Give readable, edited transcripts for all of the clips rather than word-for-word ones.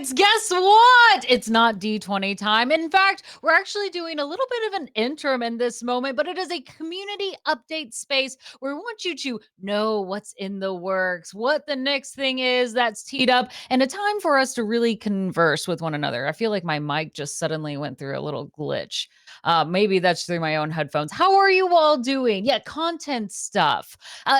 Knights, guess what? It's not D20 time. In fact, we're actually doing a little bit of an interim in this moment, but it is a community update space where we want you to know what's in the works, what the next thing is that's teed up, and a time for us to really converse with one another. I feel like my mic just suddenly went through a little glitch. Maybe that's through my own headphones. How are you all doing? Yeah, content stuff.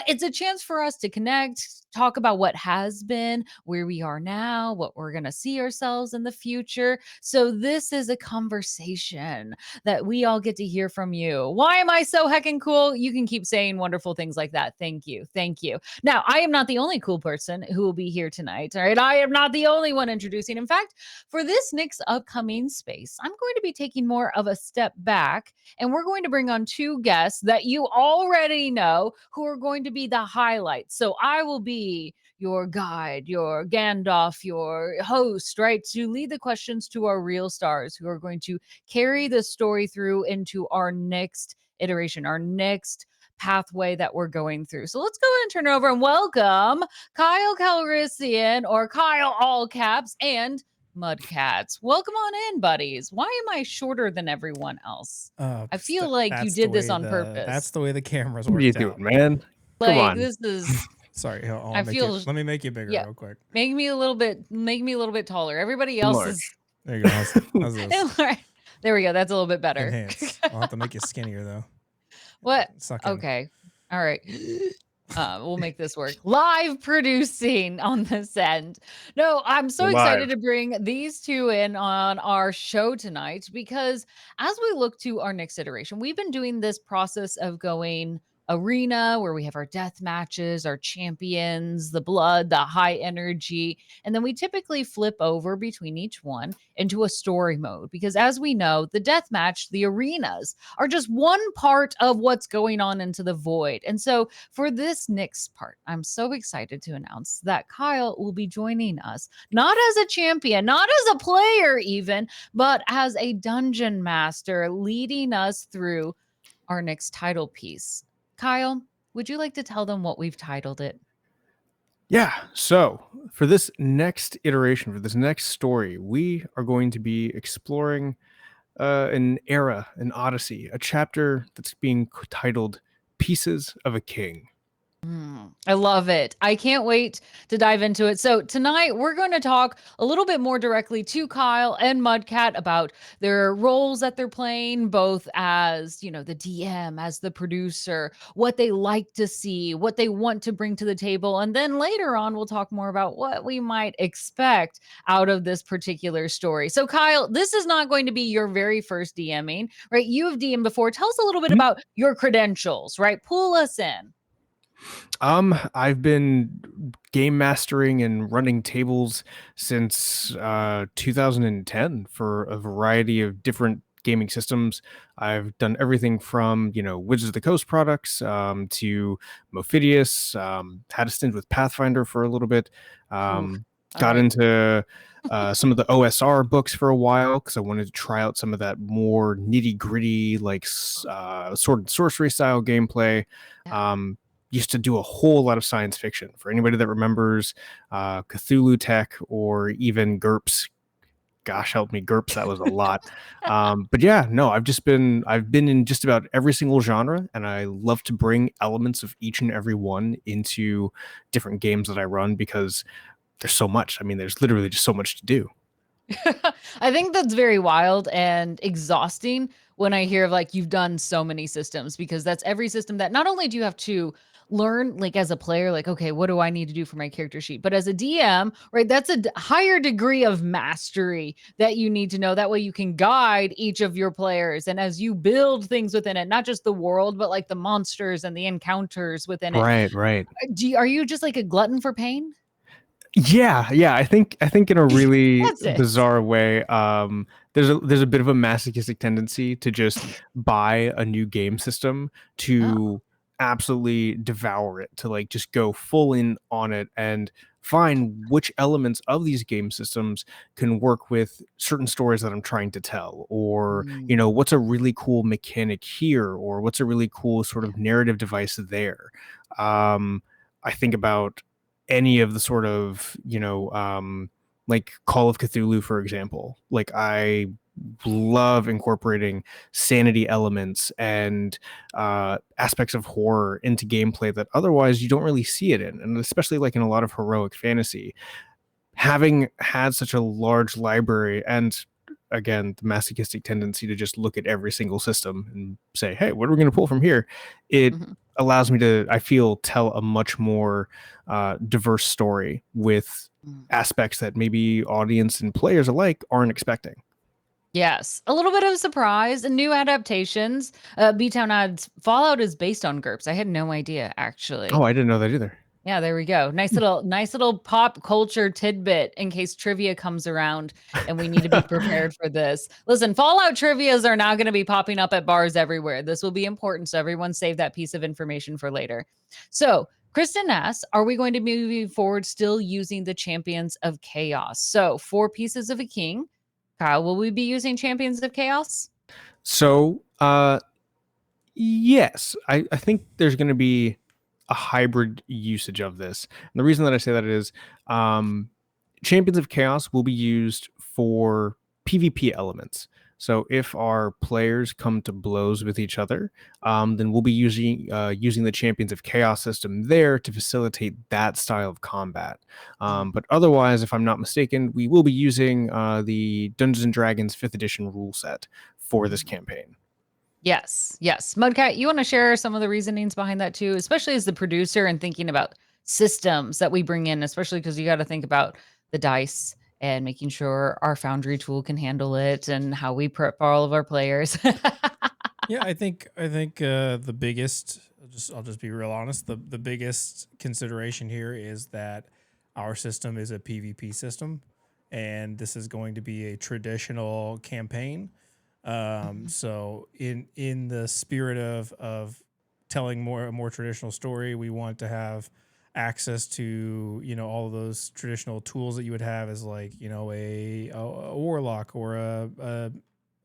It's a chance for us to connect, talk about what has been, where we are now, what we're going to see ourselves in the future. So, this is a conversation that we all get to hear from you. Why am I so heckin' cool? You can keep saying wonderful things like that. Thank you. Thank you. Now, I am not the only cool person who will be here tonight. All right. I am not the only one introducing. In fact, for this next upcoming space, I'm going to be taking more of a step back, and we're going to bring on two guests that you already know who are going to be the highlights. So I will be your guide, your Gandalf, your host, right? To lead the questions to our real stars who are going to carry the story through into our next iteration, our next pathway that we're going through. So let's go ahead and turn it over and welcome Kyle Calrissian, or Kyle All Caps, and Mudcats. Welcome on in, buddies. Why am I shorter than everyone else? I feel like you did this on purpose. That's the way the cameras What are you worked doing, out. Man? Come Like, on. this is Sorry, I feel let me make you bigger real quick. make me a little bit taller. Everybody else is There you go. How's this? there we go. That's a little bit better. Enhance. I'll have to make you skinnier though. What? Suck in. Okay. All right. We'll make this work. Live producing on this end. No, I'm so excited to bring these two in on our show tonight, because as we look to our next iteration, we've been doing this process of going arena where we have our death matches, our champions, the blood, the high energy, and then we typically flip over between each one into a story mode, because as we know, the death match, the arenas are just one part of what's going on into the void. And so for this next part, I'm so excited to announce that Kyle will be joining us, not as a champion, not as a player even, but as a dungeon master, leading us through our next title piece. Kyle, would you like to tell them what we've titled it? Yeah. So for this next iteration, for this next story, we are going to be exploring an era, an odyssey, a chapter that's being titled Pieces of a King. I love it. I can't wait to dive into it. So tonight we're going to talk a little bit more directly to Kyle and Mudcat about their roles that they're playing, both as, the DM, as the producer, what they like to see, what they want to bring to the table. And then later on, we'll talk more about what we might expect out of this particular story. So Kyle, this is not going to be your very first DMing, right? You've DM'd before. Tell us a little bit about your credentials, right? Pull us in. I've been game mastering and running tables since 2010 for a variety of different gaming systems. I've done everything from, Wizards of the Coast products to Mophidius, had a stint with Pathfinder for a little bit, got into some of the OSR books for a while because I wanted to try out some of that more nitty gritty, like sword and sorcery style gameplay. Used to do a whole lot of science fiction. For anybody that remembers Cthulhu Tech or even GURPS, gosh help me, GURPS, that was a lot. But yeah, no, I've been in just about every single genre, and I love to bring elements of each and every one into different games that I run because there's so much. I mean, there's literally just so much to do. I think that's very wild and exhausting when I hear of you've done so many systems, because that's every system that not only do you have to learn as a player, okay, what do I need to do for my character sheet? But as a DM, right, that's a higher degree of mastery that you need to know. That way you can guide each of your players. And as you build things within it, not just the world, but the monsters and the encounters within it. Right. Are you just a glutton for pain? Yeah. I think in a really bizarre way, there's a bit of a masochistic tendency to just buy a new game system to absolutely devour it, to just go full in on it and find which elements of these game systems can work with certain stories that I'm trying to tell, or what's a really cool mechanic here, or what's a really cool sort of narrative device there. I think about any of the sort of like Call of Cthulhu, for example. Like I love incorporating sanity elements and aspects of horror into gameplay that otherwise you don't really see it in, and especially like in a lot of heroic fantasy. Having had such a large library and again the masochistic tendency to just look at every single system and say, hey, what are we going to pull from here, it allows me to, I feel, tell a much more diverse story with aspects that maybe audience and players alike aren't expecting. Yes, a little bit of surprise and new adaptations. B-Town adds Fallout is based on GURPS. I had no idea, actually. Oh, I didn't know that either. Yeah, there we go. Nice little pop culture tidbit in case trivia comes around and we need to be prepared for this. Listen, Fallout trivias are now going to be popping up at bars everywhere. This will be important, so everyone save that piece of information for later. So, Kristen asks, are we going to be moving forward still using the Champions of Chaos? So, 4 pieces of a king. Kyle, will we be using Champions of Chaos? So, yes, I think there's going to be a hybrid usage of this. And the reason that I say that is Champions of Chaos will be used for PvP elements. So if our players come to blows with each other, then we'll be using the Champions of Chaos system there to facilitate that style of combat. But otherwise, if I'm not mistaken, we will be using the Dungeons and Dragons 5th edition rule set for this campaign. Yes. Mudcat, you want to share some of the reasonings behind that too, especially as the producer and thinking about systems that we bring in, especially because you got to think about the dice and making sure our Foundry tool can handle it and how we prep for all of our players. Yeah, I think the biggest, I'll just be real honest, the biggest consideration here is that our system is a PvP system, and this is going to be a traditional campaign. So in the spirit of telling a more traditional story, we want to have access to, you know, all of those traditional tools that you would have as like, you know, a warlock or a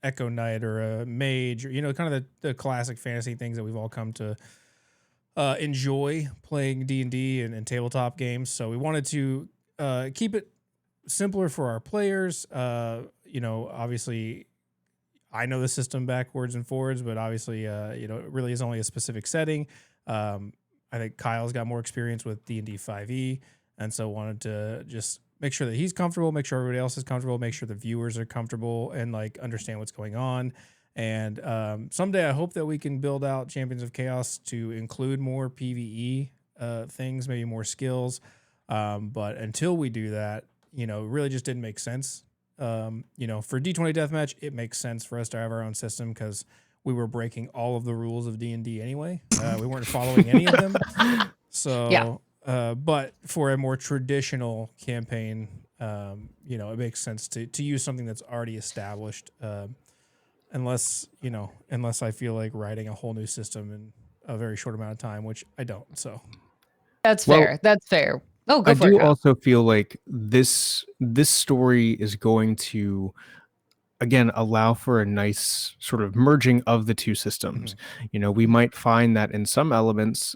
Echo Knight or a mage, or, you know, kind of the classic fantasy things that we've all come to enjoy playing D&D and tabletop games. So we wanted to keep it simpler for our players. You know, obviously I know the system backwards and forwards, but obviously, you know, it really is only a specific setting. I think Kyle's got more experience with D&D 5e, and so wanted to just make sure that he's comfortable, make sure everybody else is comfortable, make sure the viewers are comfortable and like understand what's going on. And someday I hope that we can build out Champions of Chaos to include more PvE things, maybe more skills. But until we do that, you know, it really just didn't make sense. You know, for D20 Deathmatch, it makes sense for us to have our own system because we were breaking all of the rules of D&D anyway. We weren't following any of them. So, but for a more traditional campaign, you know, it makes sense to use something that's already established. Unless I feel like writing a whole new system in a very short amount of time, which I don't. So That's fair. That's fair. Oh, go I for it. do Kyle. also feel like this story is going to again allow for a nice sort of merging of the two systems. You know, we might find that in some elements,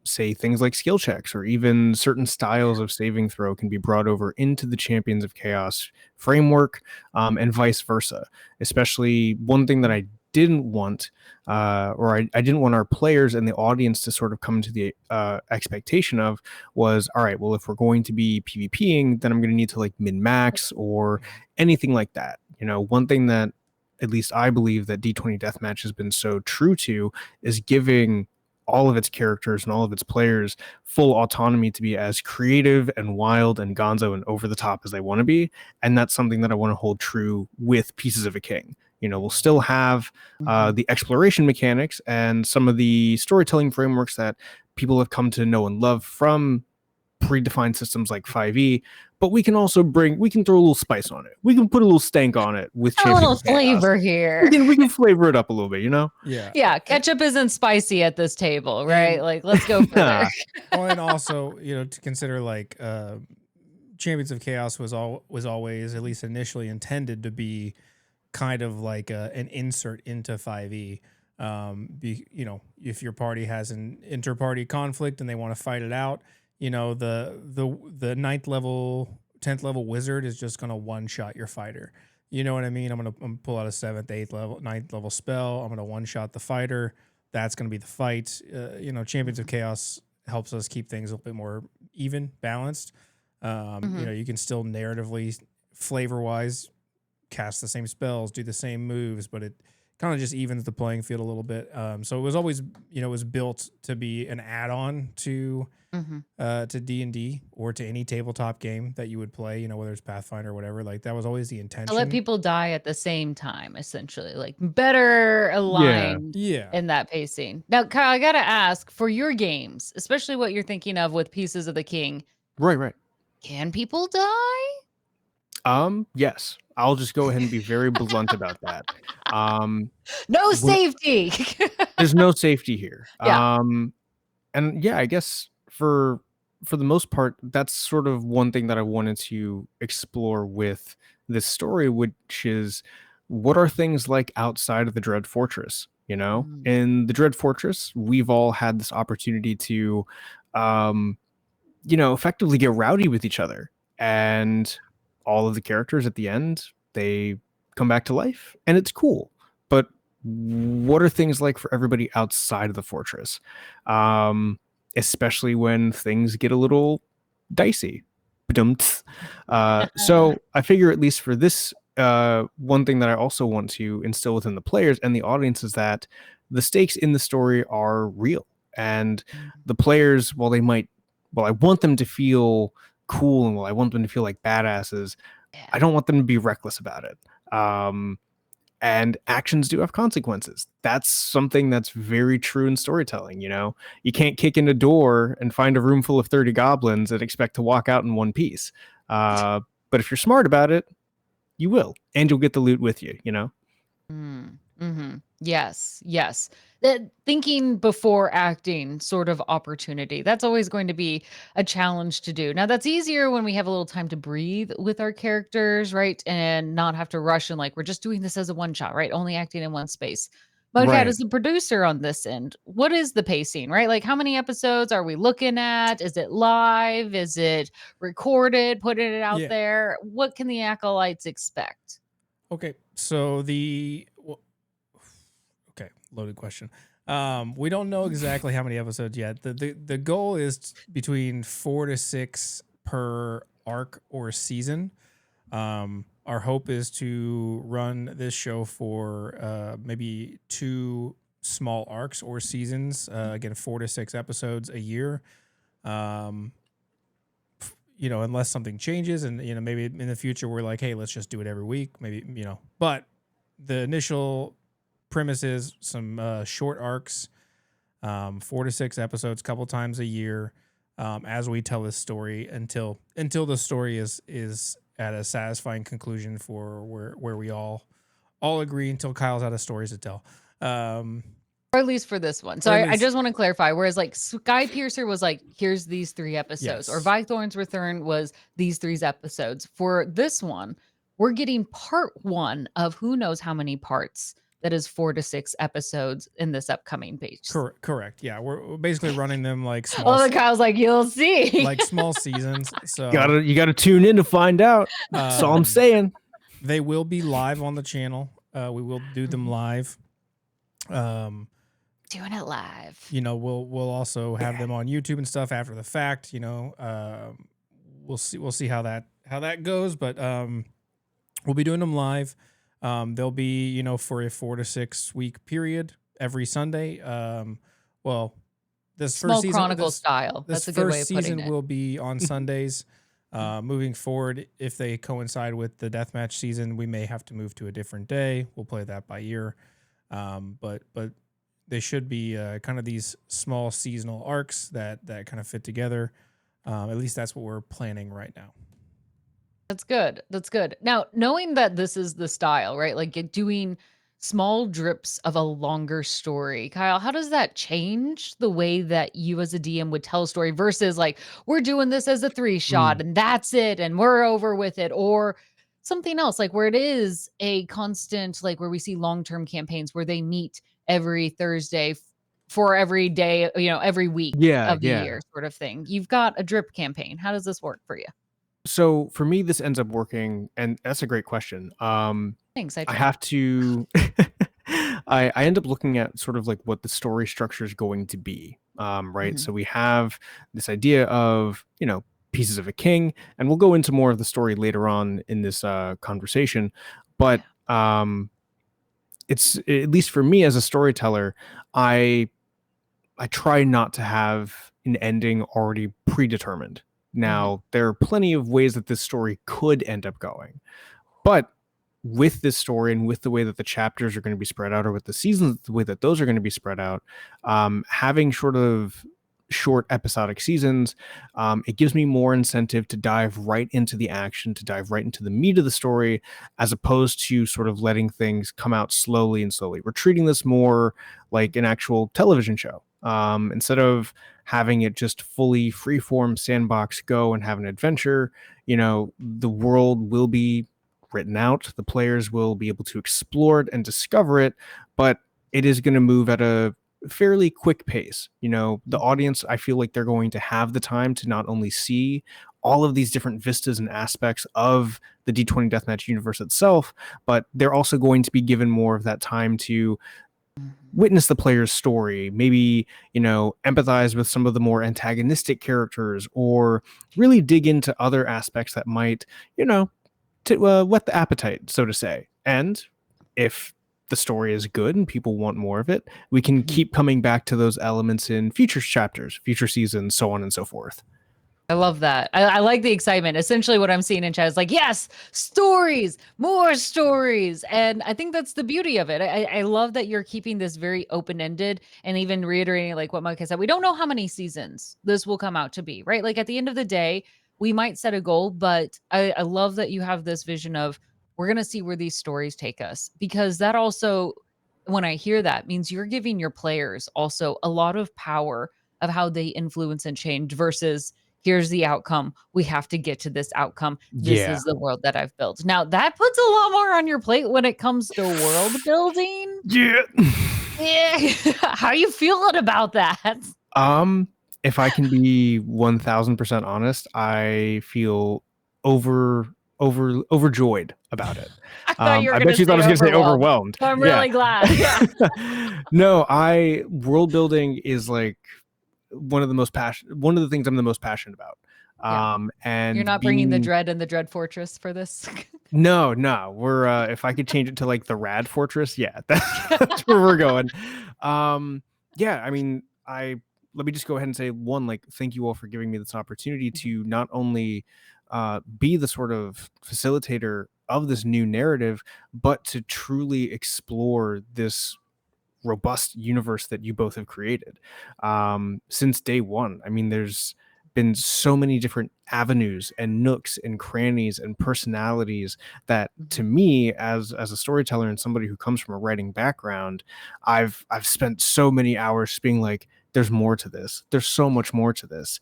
say things like skill checks or even certain styles of saving throw can be brought over into the Champions of Chaos framework, and vice versa. Especially one thing that I didn't want, or I didn't want our players and the audience to sort of come to the expectation of was, all right, well, if we're going to be PvPing, then I'm going to need to like min-max or anything like that. You know, one thing that at least I believe that D20 Deathmatch has been so true to is giving all of its characters and all of its players full autonomy to be as creative and wild and gonzo and over the top as they want to be. And that's something that I want to hold true with Pieces of a King. You know, we'll still have the exploration mechanics and some of the storytelling frameworks that people have come to know and love from predefined systems like 5e, but we can also throw a little spice on it. We can put a little stank on it with a little flavor here. We can flavor it up a little bit, you know? Yeah, ketchup isn't spicy at this table, right? Like, let's go further. Well, and also, you know, to consider like Champions of Chaos was always, at least initially, intended to be kind of like an insert into 5e. You know, if your party has an inter-party conflict and they want to fight it out, you know, the 9th level 10th level wizard is just gonna one shot your fighter. You know what I mean? I'm gonna pull out a 7th, 8th level, 9th level spell. I'm gonna one shot the fighter. That's gonna be the fight. Champions of Chaos helps us keep things a little bit more even, balanced. You can still narratively, flavor wise, cast the same spells, do the same moves, but it kind of just evens the playing field a little bit. So it was always, it was built to be an add-on to D&D or to any tabletop game that you would play, whether it's Pathfinder or whatever. Like that was always the intention. To let people die at the same time, essentially, like better aligned Yeah. in that pacing. Now, Kyle, I gotta ask, for your games, especially what you're thinking of with Pieces of the King, Right. can people die? Yes. I'll just go ahead and be very blunt about that. No safety. There's no safety here. Yeah. And yeah, I guess for the most part, that's sort of one thing that I wanted to explore with this story, which is what are things like outside of the Dread Fortress? In the Dread Fortress, we've all had this opportunity to, effectively get rowdy with each other, and all of the characters at the end, they come back to life, and it's cool. But what are things like for everybody outside of the fortress? Especially when things get a little dicey. So I figure, at least for this, one thing that I also want to instill within the players and the audience is that the stakes in the story are real. And the players, while I want them to feel cool and while I want them to feel like badasses, I don't want them to be reckless about it. And actions do have consequences. That's something that's very true in storytelling. You can't kick in a door and find a room full of 30 goblins and expect to walk out in one piece. But if you're smart about it, you will, and you'll get the loot with you. Yes. That thinking before acting sort of opportunity. That's always going to be a challenge to do. Now, that's easier when we have a little time to breathe with our characters, right? And not have to rush and like, we're just doing this as a one shot, right? Only acting in one space. But Kat, Right. as the producer on this end, what is the pacing, right? Like, how many episodes are we looking at? Is it live? Is it recorded, putting it out there? What can the acolytes expect? Okay, so loaded question. We don't know exactly how many episodes yet. The goal is between 4 to 6 per arc or season. Our hope is to run this show for maybe 2 small arcs or seasons. Again, 4 to 6 episodes a year. Unless something changes and maybe in the future we're like, hey, let's just do it every week. Maybe but the initial premise is some short arcs, 4 to 6 episodes, couple times a year, as we tell this story until the story is at a satisfying conclusion for where we all agree, until Kyle's out of stories to tell. Or at least for this one. So I just want to clarify. Whereas like Skypiercer was like, here's these 3 episodes, or Vythorn's Return was these 3 episodes. For this one, we're getting part 1 of who knows how many parts. That is 4 to 6 episodes in this upcoming page. Correct. Yeah, we're basically running them like small. Oh, the Kyle's like, you'll see, like small seasons. So you gotta tune in to find out. That's all I'm saying. They will be live on the channel. We will do them live. Doing it live. We'll also have them on YouTube and stuff after the fact. We'll see how that goes, but we'll be doing them live. They'll be for a 4 to 6 week period every Sunday. This Small first season, Chronicle style. That's a good way of putting it. This first season will be on Sundays. Moving forward, if they coincide with the deathmatch season, we may have to move to a different day. We'll play that by ear. But they should be kind of these small seasonal arcs that kind of fit together. At least that's what we're planning right now. That's good. Now, knowing that this is the style, right? Like doing small drips of a longer story. Kyle, how does that change the way that you as a DM would tell a story versus like, we're doing this as a 3-shot and that's it and we're over with it, or something else like where it is a constant, like where we see long-term campaigns where they meet every Thursday for every day, every week of the year sort of thing. You've got a drip campaign. How does this work for you? So for me, this ends up working, and that's a great question. Thanks, I I try. have to. I end up looking at sort of like what the story structure is going to be. Right. Mhm. So we have this idea of, pieces of a king, and we'll go into more of the story later on in this conversation. But Yeah. it's, at least for me as a storyteller, I I try not to have an ending already predetermined. Mhm. Now, there are plenty of ways that this story could end up going. But with this story and with the way that the chapters are going to be spread out, or with the seasons, the way that those are going to be spread out, having sort of short episodic seasons, it gives me more incentive to dive right into the action, to dive right into the meat of the story, as opposed to sort of letting things come out slowly and slowly. We're treating this more like an actual television show. Instead of having it just fully freeform sandbox go and have an adventure, the world will be written out. The players will be able to explore it and discover it, but it is going to move at a fairly quick pace. The Mhm. audience, I feel like they're going to have the time to not only see all of these different vistas and aspects of the D20 Deathmatch universe itself, but they're also going to be given more of that time to Mhm. witness the player's story, maybe, empathize with some of the more antagonistic characters, or really dig into other aspects that might, to whet the appetite, so to say. And if the story is good and people want more of it, we can Mhm. keep coming back to those elements in future chapters, future seasons, so on and so forth. I love that. I like the excitement. Essentially, what I'm seeing in chat is like, yes, stories, more stories, and I think that's the beauty of it. I love that you're keeping this very open ended, and even reiterating like what Mike has said. We don't know how many seasons this will come out to be, right? Like at the end of the day, we might set a goal, but I love that you have this vision of we're gonna see where these stories take us, because that also, when I hear that, means you're giving your players also a lot of power of how they influence and change versus here's the outcome. We have to get to this outcome. This Yeah. is the world that I've built. Now, that puts a lot more on your plate when it comes to world building. Yeah. Yeah. How are you feeling about that? um, if I can be 1000% honest, I feel over overjoyed about it. I thought you were I gonna bet you thought I say was gonna say overwhelmed, overwhelmed. so I'm Yeah. really glad. Yeah. No, I world building is like one of the things I'm the most passionate about. Yeah. You're And not bringing the being dread and the dread fortress for this? no, we're if I could change it to like the Rad Fortress, yeah, that's where we're going. Um, yeah, I mean, I let me just go ahead and say one, like, thank you all for giving me this opportunity Mhm, to not only be the sort of facilitator of this new narrative, but to truly explore this robust universe that you both have created since day one. I mean, there's been so many different avenues and nooks and crannies and personalities that, to mhm, me, as a storyteller and somebody who comes from a writing background, I've spent so many hours being like, there's more to this. There's so much more to this.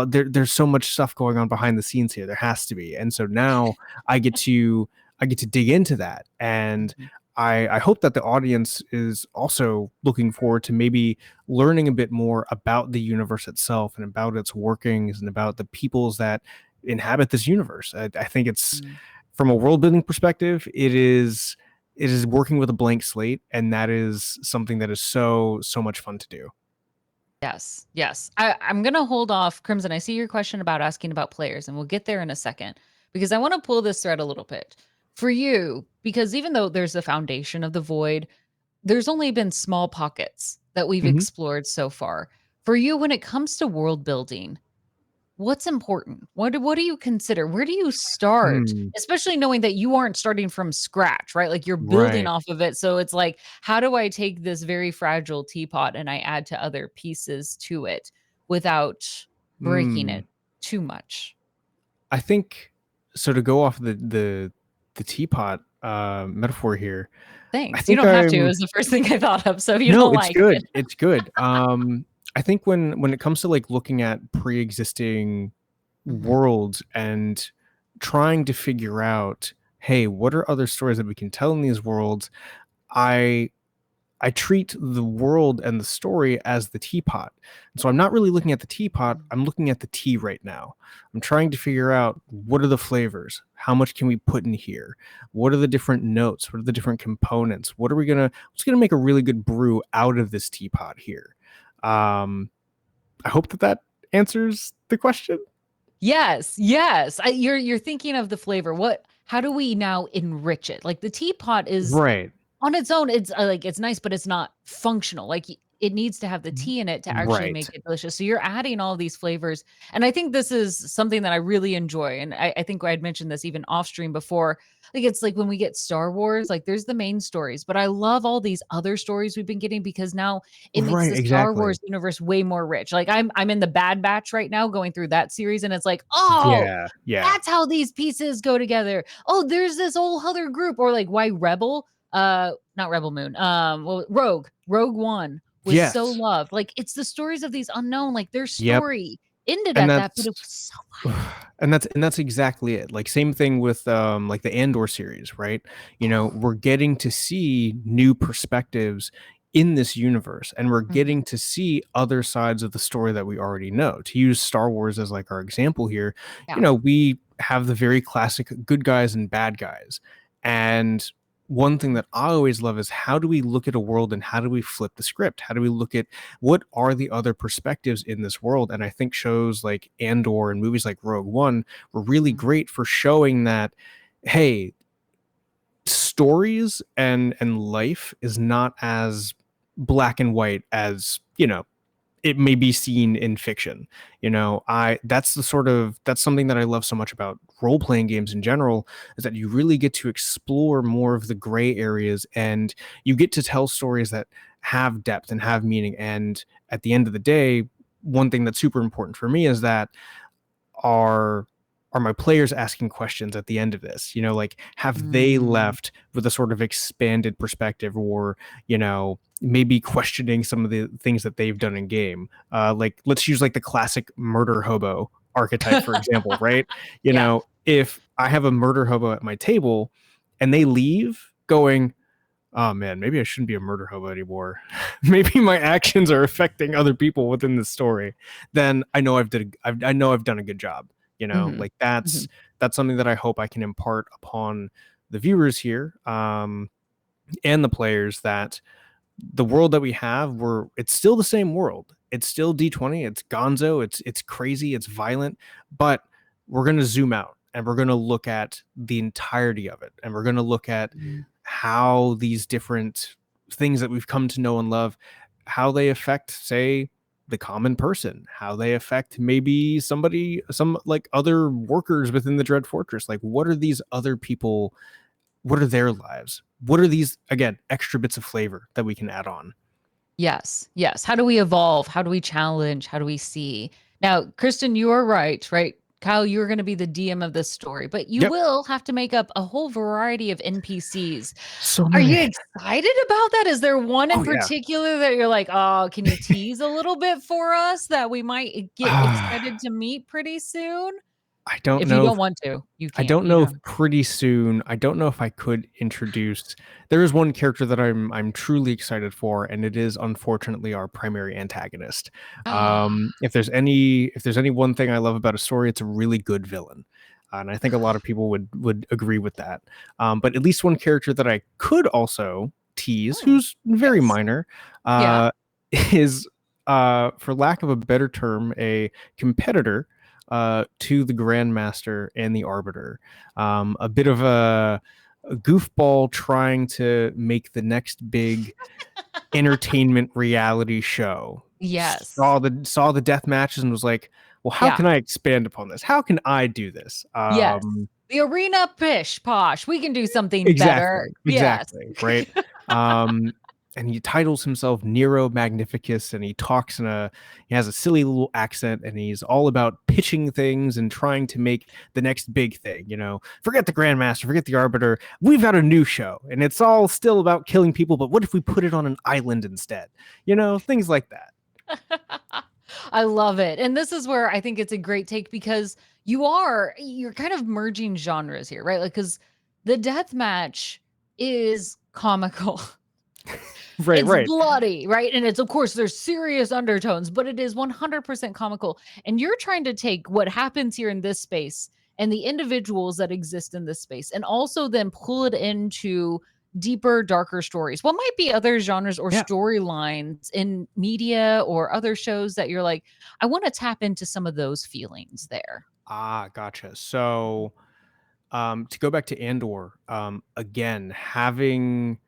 There's so much stuff going on behind the scenes here. There has to be. And so now I get to I get to dig into that. And mhm, I hope that the audience is also looking forward to maybe learning a bit more about the universe itself and about its workings and about the peoples that inhabit this universe. I think it's, mhm. from a world building perspective, it is working with a blank slate, and that is something that is so much fun to do. Yes, yes. I'm gonna hold off, Crimson. I see your question about asking about players, and we'll get there in a second because I want to pull this thread a little bit for you. Because even though there's the foundation of the void, there's only been small pockets that we've Mhm. explored so far. For you, when it comes to world building, what's important? What do you consider? Where do you start? Mm, Especially knowing that you aren't starting from scratch, right? Like you're building right. off of it. So it's like, how do I take this very fragile teapot and I add to other pieces to it without breaking Mm. it too much? I think so. To go off the teapot metaphor here, I Thanks. You think don't have to. It I'm was the first thing I thought of. So if you no, don't it's like it. good. It's good. I think when it comes to like looking at pre-existing Mhm, worlds and trying to figure out, hey, what are other stories that we can tell in these worlds? I I treat the world and the story as the teapot. And so I'm not really looking at the teapot, I'm looking at the tea right now. I'm trying to figure out, what are the flavors? How much can we put in here? What are the different notes? What are the different components? What's gonna make a really good brew out of this teapot here? I hope that answers the question. Yes, yes. You're thinking of the flavor. How do we now enrich it? Like the teapot is Right. on its own, it's, like, it's nice, but it's not functional, like, it needs to have the tea in it to actually Right. make it delicious, so you're adding all these flavors, and I think this is something that I really enjoy, and I think I had mentioned this even off stream before, like, it's like when we get Star Wars, like, there's the main stories, but I love all these other stories we've been getting because now it makes Right, the Star exactly. Wars universe way more rich, like, I'm in the Bad Batch right now going through that series, and it's like, "Oh, Yeah, yeah. that's how these pieces go together. Oh, there's this whole other group," or like why Rebel not Rebel Moon, well, Rogue One was so Yes. loved, like, it's the stories of these unknown, like, their Yep. story ended And at that, but that's it was so violent. and that's exactly it. Like, same thing with like the Andor series, right? We're getting to see new perspectives in this universe, and we're Mhm, getting to see other sides of the story that we already know. To use Star Wars as like our example here, yeah, we have the very classic good guys and bad guys. And one thing that I always love is, how do we look at a world and how do we flip the script? How do we look at what are the other perspectives in this world? And I think shows like Andor and movies like Rogue One were really mhm, great for showing that, hey, stories and life is not as black and white as it may be seen in fiction. I that's something that I love so much about role-playing games in general, is that you really get to explore more of the gray areas, and you get to tell stories that have depth and have meaning. And at the end of the day, one thing that's super important for me is that, are are my players asking questions at the end of this? Like, have they mm, left with a sort of expanded perspective, or maybe questioning some of the things that they've done in game? Like, let's use like the classic murder hobo archetype, for example, right? yeah. If I have a murder hobo at my table and they leave going, oh man, maybe I shouldn't be a murder hobo anymore. Maybe my actions are affecting other people within the story. Then I know I've done a good job. Mhm, Like, that's mhm, something that I hope I can impart upon the viewers here, and the players, that the world that we have, it's still the same world. It's still D20. It's gonzo. It's crazy. It's violent. But we're gonna zoom out and we're gonna look at the entirety of it, and we're gonna look at mhm. how these different things that we've come to know and love, how they affect, say, the common person, how they affect maybe some like other workers within the Dread Fortress. Like, what are these other people? What are their lives? What are these, again, extra bits of flavor that we can add on? Yes, yes. How do we evolve? How do we challenge? How do we see? Now, Kristen, you are right, right? Kyle, you're going to be the DM of this story, but you Yep. will have to make up a whole variety of NPCs. So Are you many. excited about that? Is there one in Oh yeah. particular that you're like, oh, can you tease a little bit for us that we might get excited to meet pretty soon? I don't If you know don't want to, you I can't. don't You know if don't. pretty soon. I don't know if I could introduce. There is one character that I'm truly excited for, and it is unfortunately our primary antagonist. If there's any one thing I love about a story, it's a really good villain, and I think a lot of people would agree with that. But at least one character that I could also tease, Hmm, who's very yes. minor, Yeah. uh, is, for lack of a better term, a competitor to the Grandmaster and the Arbiter. A bit of a goofball trying to make the next big entertainment reality show. Yes. Saw the death matches and was like, well, how Yeah. can I expand upon this? How can I do this? Yes. The arena pish posh. We can do something better. Exactly, Yes. exactly, right? Um, and he titles himself Nero Magnificus, and he has a silly little accent, and he's all about pitching things and trying to make the next big thing. Forget the Grandmaster, forget the Arbiter. We've got a new show, and it's all still about killing people. But what if we put it on an island instead? Things like that. I love it. And this is where I think it's a great take because you're kind of merging genres here, right? Like, because the death match is comical. Right, It's right. bloody, right? And it's, of course, there's serious undertones, but it is 100% comical. And you're trying to take what happens here in this space and the individuals that exist in this space and also then pull it into deeper, darker stories. What might be other genres or Yeah. storylines in media or other shows that you're like, I want to tap into some of those feelings there? Ah, gotcha. So, to go back to Andor, again, having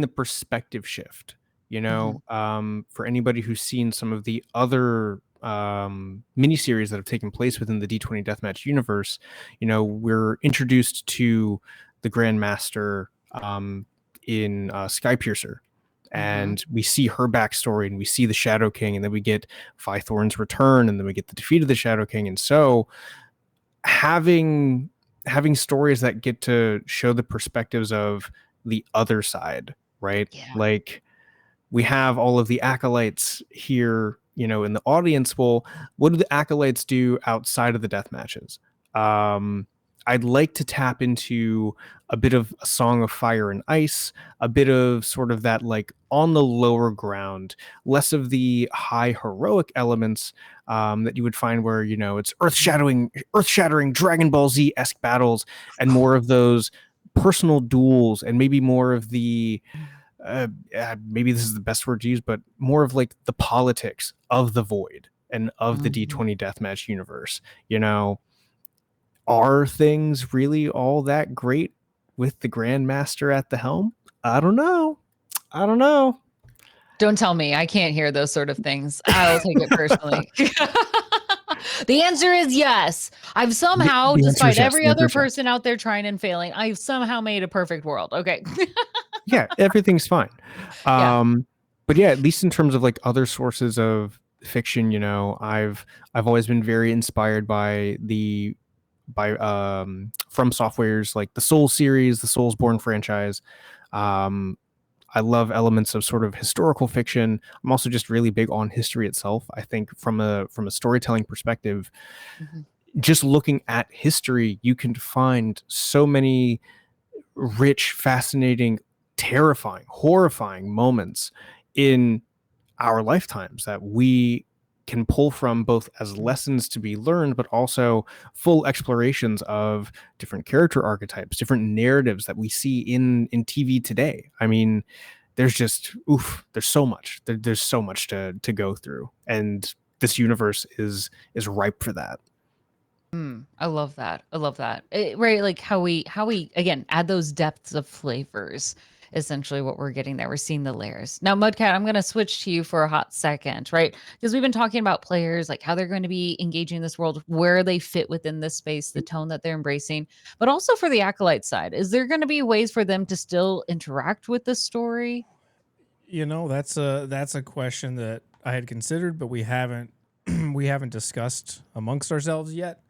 the perspective shift, Mhm. for anybody who's seen some of the other miniseries that have taken place within the D20 Deathmatch universe, we're introduced to the Grandmaster in Skypiercer. Mhm. And we see her backstory, and we see the Shadow King, and then we get Thorn's return, and then we get the defeat of the Shadow King. And so, having stories that get to show the perspectives of the other side, right? Yeah. Like, we have all of the acolytes here, in the audience. Well, what do the acolytes do outside of the death matches? um I'd like to tap into a bit of a Song of Fire and Ice, a bit of sort of that, like, on the lower ground, less of the high heroic elements that you would find where, it's earth shattering Dragon Ball Z-esque battles, and more of those personal duels, and maybe more of the maybe this is the best word to use, but more of, like, the politics of the void and of the Mhm. D20 Deathmatch universe. Are things really all that great with the Grandmaster at the helm? I don't know. I don't know. Don't tell me. I can't hear those sort of things. I'll take it personally. The answer is yes. I've The, somehow, the answer is despite yes. every The answer other is yes. person out there trying and failing, I've somehow made a perfect world. Okay. Yeah, everything's fine. Yeah. But yeah, at least in terms of, like, other sources of fiction, I've always been very inspired by From Software's, like, the Soul series, the Soulsborne franchise. Um, I love elements of sort of historical fiction. I'm also just really big on history itself. I think from a storytelling perspective, Mhm. just looking at history, you can find so many rich, fascinating, terrifying, horrifying moments in our lifetimes that we can pull from, both as Mm. lessons to be learned, but also full explorations of different character archetypes, different narratives that we see in TV today. I mean, there's so much. There's so much to go through, and this universe is ripe for that. I love that. I love that. Right, like how we again add those depths of flavors. Essentially, what we're getting there, we're seeing the layers. Now, Mudcat, I'm going to switch to you for a hot second, right? Because we've been talking about players, like how they're going to be engaging this world, where they fit within this space, the tone that they're embracing, but also for the acolyte side, is there going to be ways for them to still interact with the story? That's a question that I had considered, but we haven't we haven't discussed amongst ourselves yet.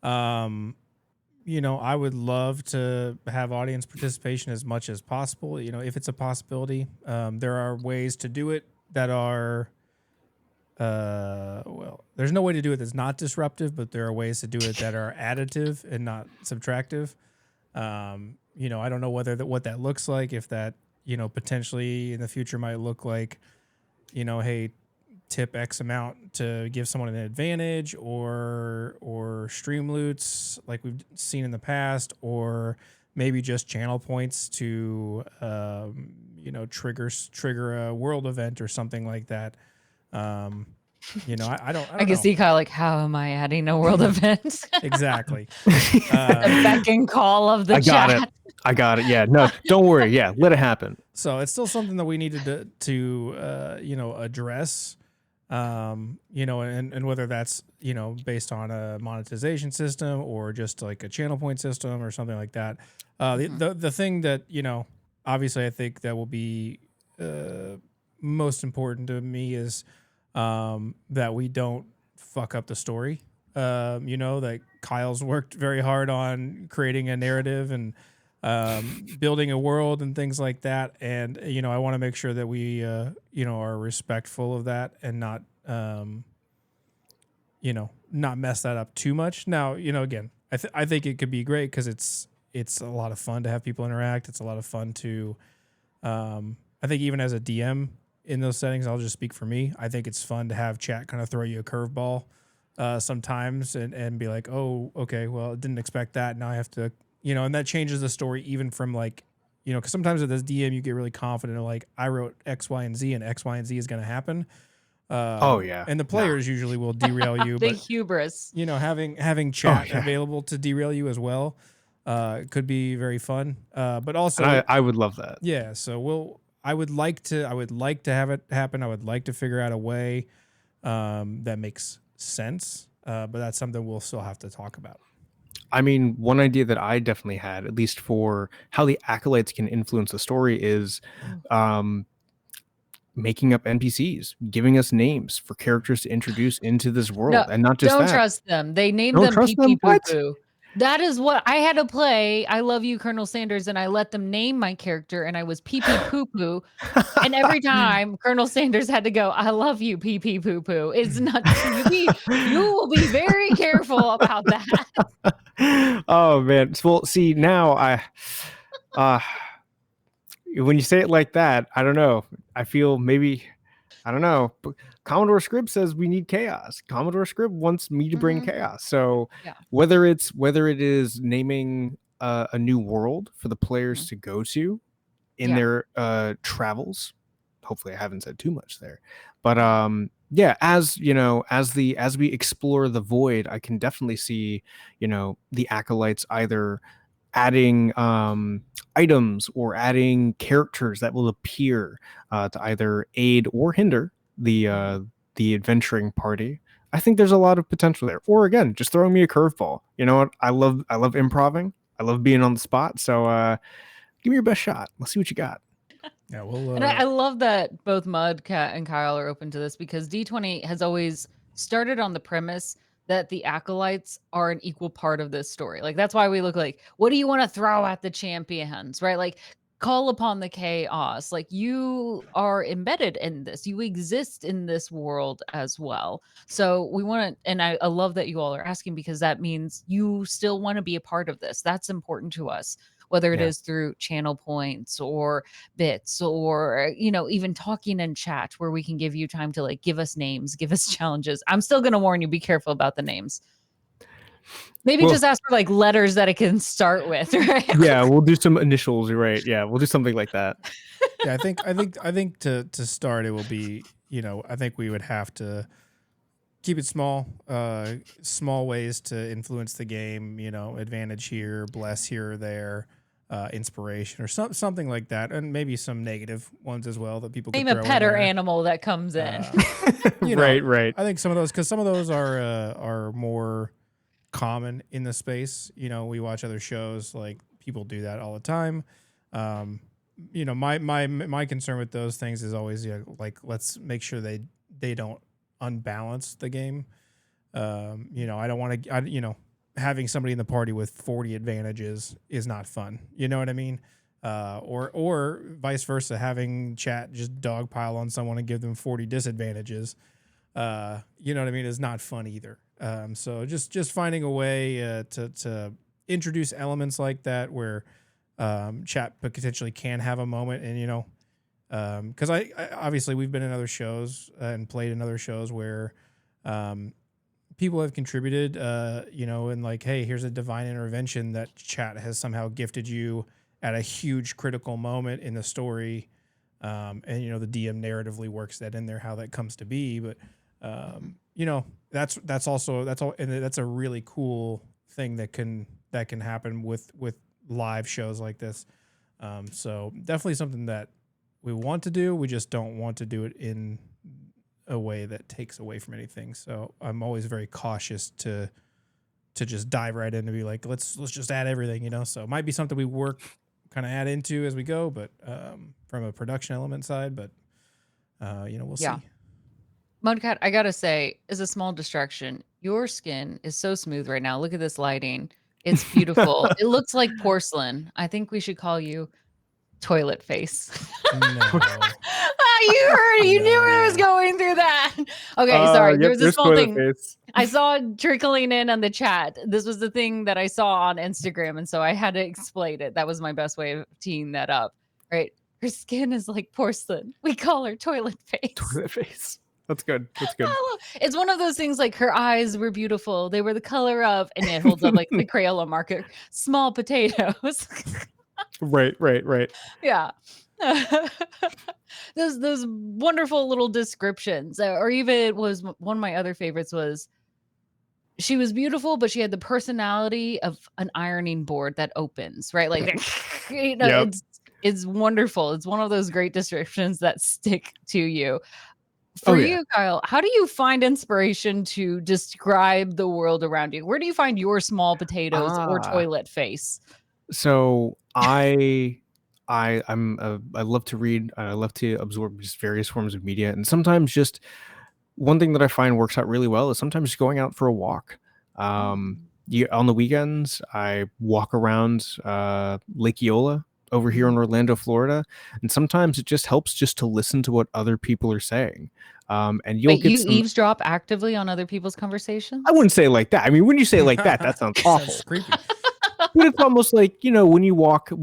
Um, I would love to have audience participation as much as possible. If it's a possibility, there are ways to do it that are, well, there's no way to do it that's not disruptive, but there are ways to do it that are additive and not subtractive. I don't know what that looks like. If that, potentially in the future might look like, hey, tip X amount to give someone an advantage, or stream loots like we've seen in the past, or maybe just channel points to trigger a world event or something like that. I I don't can know see Kyle like, how am I adding a world event? exactly. The Um, beck and call of the I got it. chat. I got it. Yeah. No, don't worry. Yeah, let it happen. so it's still something that we needed to address, and whether that's, based on a monetization system or just like a channel point system or something like that. Mhm. The thing that, obviously I think that will be most important to me is that we don't fuck up the story. That Kyle's worked very hard on creating a narrative and building a world and things like that. And, I want to make sure that we, are respectful of that and not mess that up too much. Now, again, I think it could be great because it's a lot of fun to have people interact. It's a lot of fun to, I think even as a DM in those settings, I'll just speak for me. I think it's fun to have chat kind of throw you a curveball sometimes and be like, oh, okay, well, I didn't expect that. Now I have to, and that changes the story even from like, because sometimes with this DM, you get really confident of like, I wrote X, Y, and Z, and X, Y, and Z is going to happen. Oh yeah. And the players usually will derail you, The but hubris. having chat available to derail you as well could be very fun. But also, and I would love that. yeah. So I would like to have it happen. I would like to figure out a way that makes sense. But that's something we'll still have to talk about. I mean, one idea that I definitely had, at least for how the acolytes can influence the story, is making up NPCs, giving us names for characters to introduce into this world, No, and not just don't that. trust them. They named Don't them trust pee them? pee poo What? poo. That is what I had to play. I love you, Colonel Sanders, and I let them name my character, and I was pee pee poo poo. And every time Colonel Sanders had to go, I love you, pee pee poo poo. It's not you will be very careful about that. Oh man. Well, see, now uh when you say it like that, I don't know. I feel maybe, I don't know. But Commodore Scribb says we need chaos. Commodore Scribb wants me to bring chaos. So Yeah. whether it is naming a new world for the players to go to in their travels, hopefully I haven't said too much there, but yeah, as we explore the void, I can definitely see the acolytes either adding items or adding characters that will appear to either aid or hinder the adventuring party. I think there's a lot of potential there. Or again, just throwing me a curveball. You know what? I love improving. I love being on the spot. So give me your best shot. Let's see what you got. Yeah, we'll. And I love that both Mudcat and Kyle are open to this because D20 has always started on the premise that the acolytes are an equal part of this story. Like that's why we look like, what do you want to throw at the champions, right? Like call upon the chaos. Like you are embedded in this. You exist in this world as well. So we want to, and I love that you all are asking because that means you still want to be a part of this. That's important to us, whether it is through channel points or bits or even talking in chat where we can give you time to like give us names, give us challenges. I'm still going to warn you, be careful about the names. Maybe just ask for like letters that it can start with, right? Yeah, we'll do some initials, right? Yeah, we'll do something like that. Yeah, I think to start it will be, I think we would have to keep it small, small ways to influence the game, advantage here, bless here or there, inspiration or something like that, and maybe some negative ones as well that people Name could a throw pet in or there. animal that comes in. Right. I think some of those, because some of those are more common in the space. We watch other shows, like people do that all the time. My concern with those things is always like let's make sure they don't unbalance the game. I don't want to having somebody in the party with 40 advantages is not fun. You know what I mean? Or vice versa, having chat just dogpile on someone and give them 40 disadvantages. You know what I mean? Is not fun either. So just finding a way to introduce elements like that where chat potentially can have a moment, and because I obviously we've been in other shows and played in other shows where people have contributed, and like, hey, here's a divine intervention that chat has somehow gifted you at a huge critical moment in the story. And the DM narratively works that in there, how that comes to be. But that's a really cool thing that can happen with live shows like this. So definitely something that we want to do. We just don't want to do it in a way that takes away from anything. So I'm always very cautious to just dive right in and be like, let's just add everything, So it might be something we kind of add into as we go, but from a production element side, but we'll see. Mudcat, I gotta say, is a small distraction. Your skin is so smooth right now. Look at this lighting. It's beautiful. It looks like porcelain. I think we should call you Toilet Face. No. You knew I was going through that. Okay, sorry. There's a small thing. Face. I saw trickling in on the chat. This was the thing that I saw on Instagram, and so I had to explain it. That was my best way of teeing that up. Right. Her skin is like porcelain. We call her toilet face. Toilet face. That's good. That's good. It's one of those things like her eyes were beautiful. They were the color of, and it holds up like the Crayola marker, small potatoes. Right. Yeah. Those wonderful little descriptions. Or even it was one of my other favorites was she was beautiful, but she had the personality of an ironing board that opens, right? Like, Yep. it's wonderful. It's one of those great descriptions that stick to you. Oh For yeah. you, Kyle, how do you find inspiration to describe the world around you? Where do you find your small potatoes or Ah. toilet face? So I love to read. I love to absorb just various forms of media, and sometimes just one thing that I find works out really well is sometimes just going out for a walk. Mm. On the weekends, I walk around Lake Eola over here in Orlando, Florida, and sometimes it just helps just to listen to what other people are saying. And you'll Wait, get you some. eavesdrop actively on other people's I conversations? wouldn't say like that. I mean, when you say it like that, that sounds awful. Sounds creepy. But it's almost like, when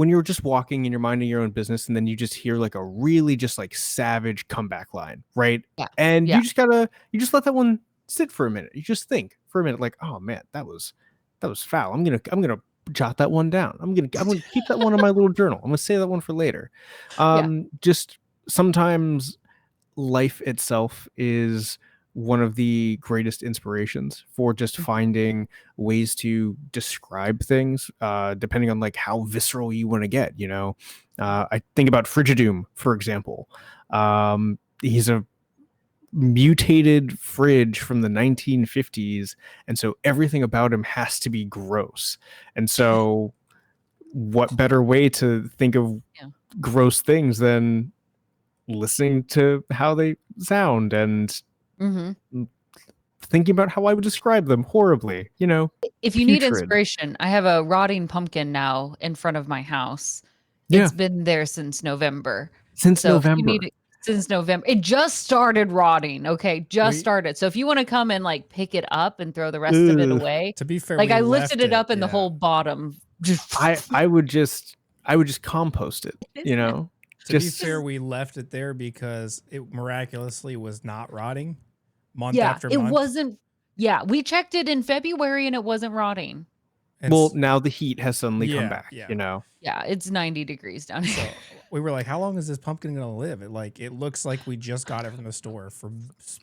you're just walking and you're minding your own business, and then you just hear like a really just like savage comeback line, right? Yeah. And Yeah. you just let that one sit for a minute. You just think for a minute, like, oh man, that was foul. I'm gonna jot that one down. I'm gonna keep that one in my little journal. I'm gonna save that one for later. Yeah. Just sometimes life itself is one of the greatest inspirations for just finding ways to describe things, depending on like how visceral you want to get. I think about Frigidoom, for example. He's a mutated fridge from the 1950s, and so everything about him has to be gross. And so what better way to think of Yeah. gross things than listening to how they sound and thinking about how I would describe them horribly, If you need putrid. inspiration, I have a rotting pumpkin now in front of my house. Yeah, It's been there since November. since So if you need November. it since November, it just started rotting. Okay, just We- started. So if you want to come and like pick it up and throw the rest of it Ugh. away, To be fair, like we I lifted left it it. up and the Yeah. whole bottom just I would just compost it, To be just fair, we left it there because it miraculously was not rotting month yeah, after it month. wasn't. Yeah, we checked it in February and it wasn't rotting. well, now the heat has suddenly come back, Yeah. Yeah, it's 90 degrees down So here. we were like, how long is this pumpkin going to live? It looks like we just got it from the store for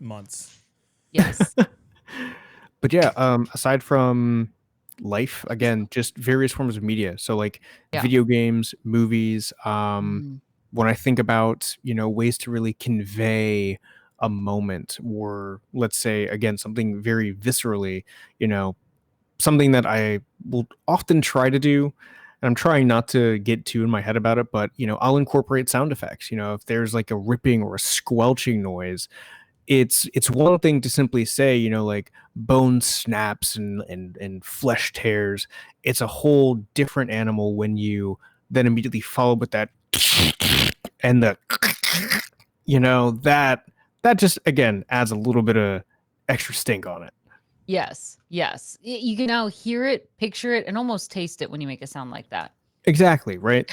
months. Yes. But yeah, aside from life, again, just various forms of media. So like Yeah. video games, movies. Mhm. When I think about, ways to really convey a moment, or let's say again something very viscerally, something that I will often try to do, and I'm trying not to get too in my head about it, but I'll incorporate sound effects. If there's like a ripping or a squelching noise, it's one thing to simply say, like bone snaps and flesh tears. It's a whole different animal when you then immediately follow with that and the that just again adds a little bit of extra stink on it. Yes. Yes. You can now hear it, picture it, and almost taste it when you make a sound like that. Exactly, right?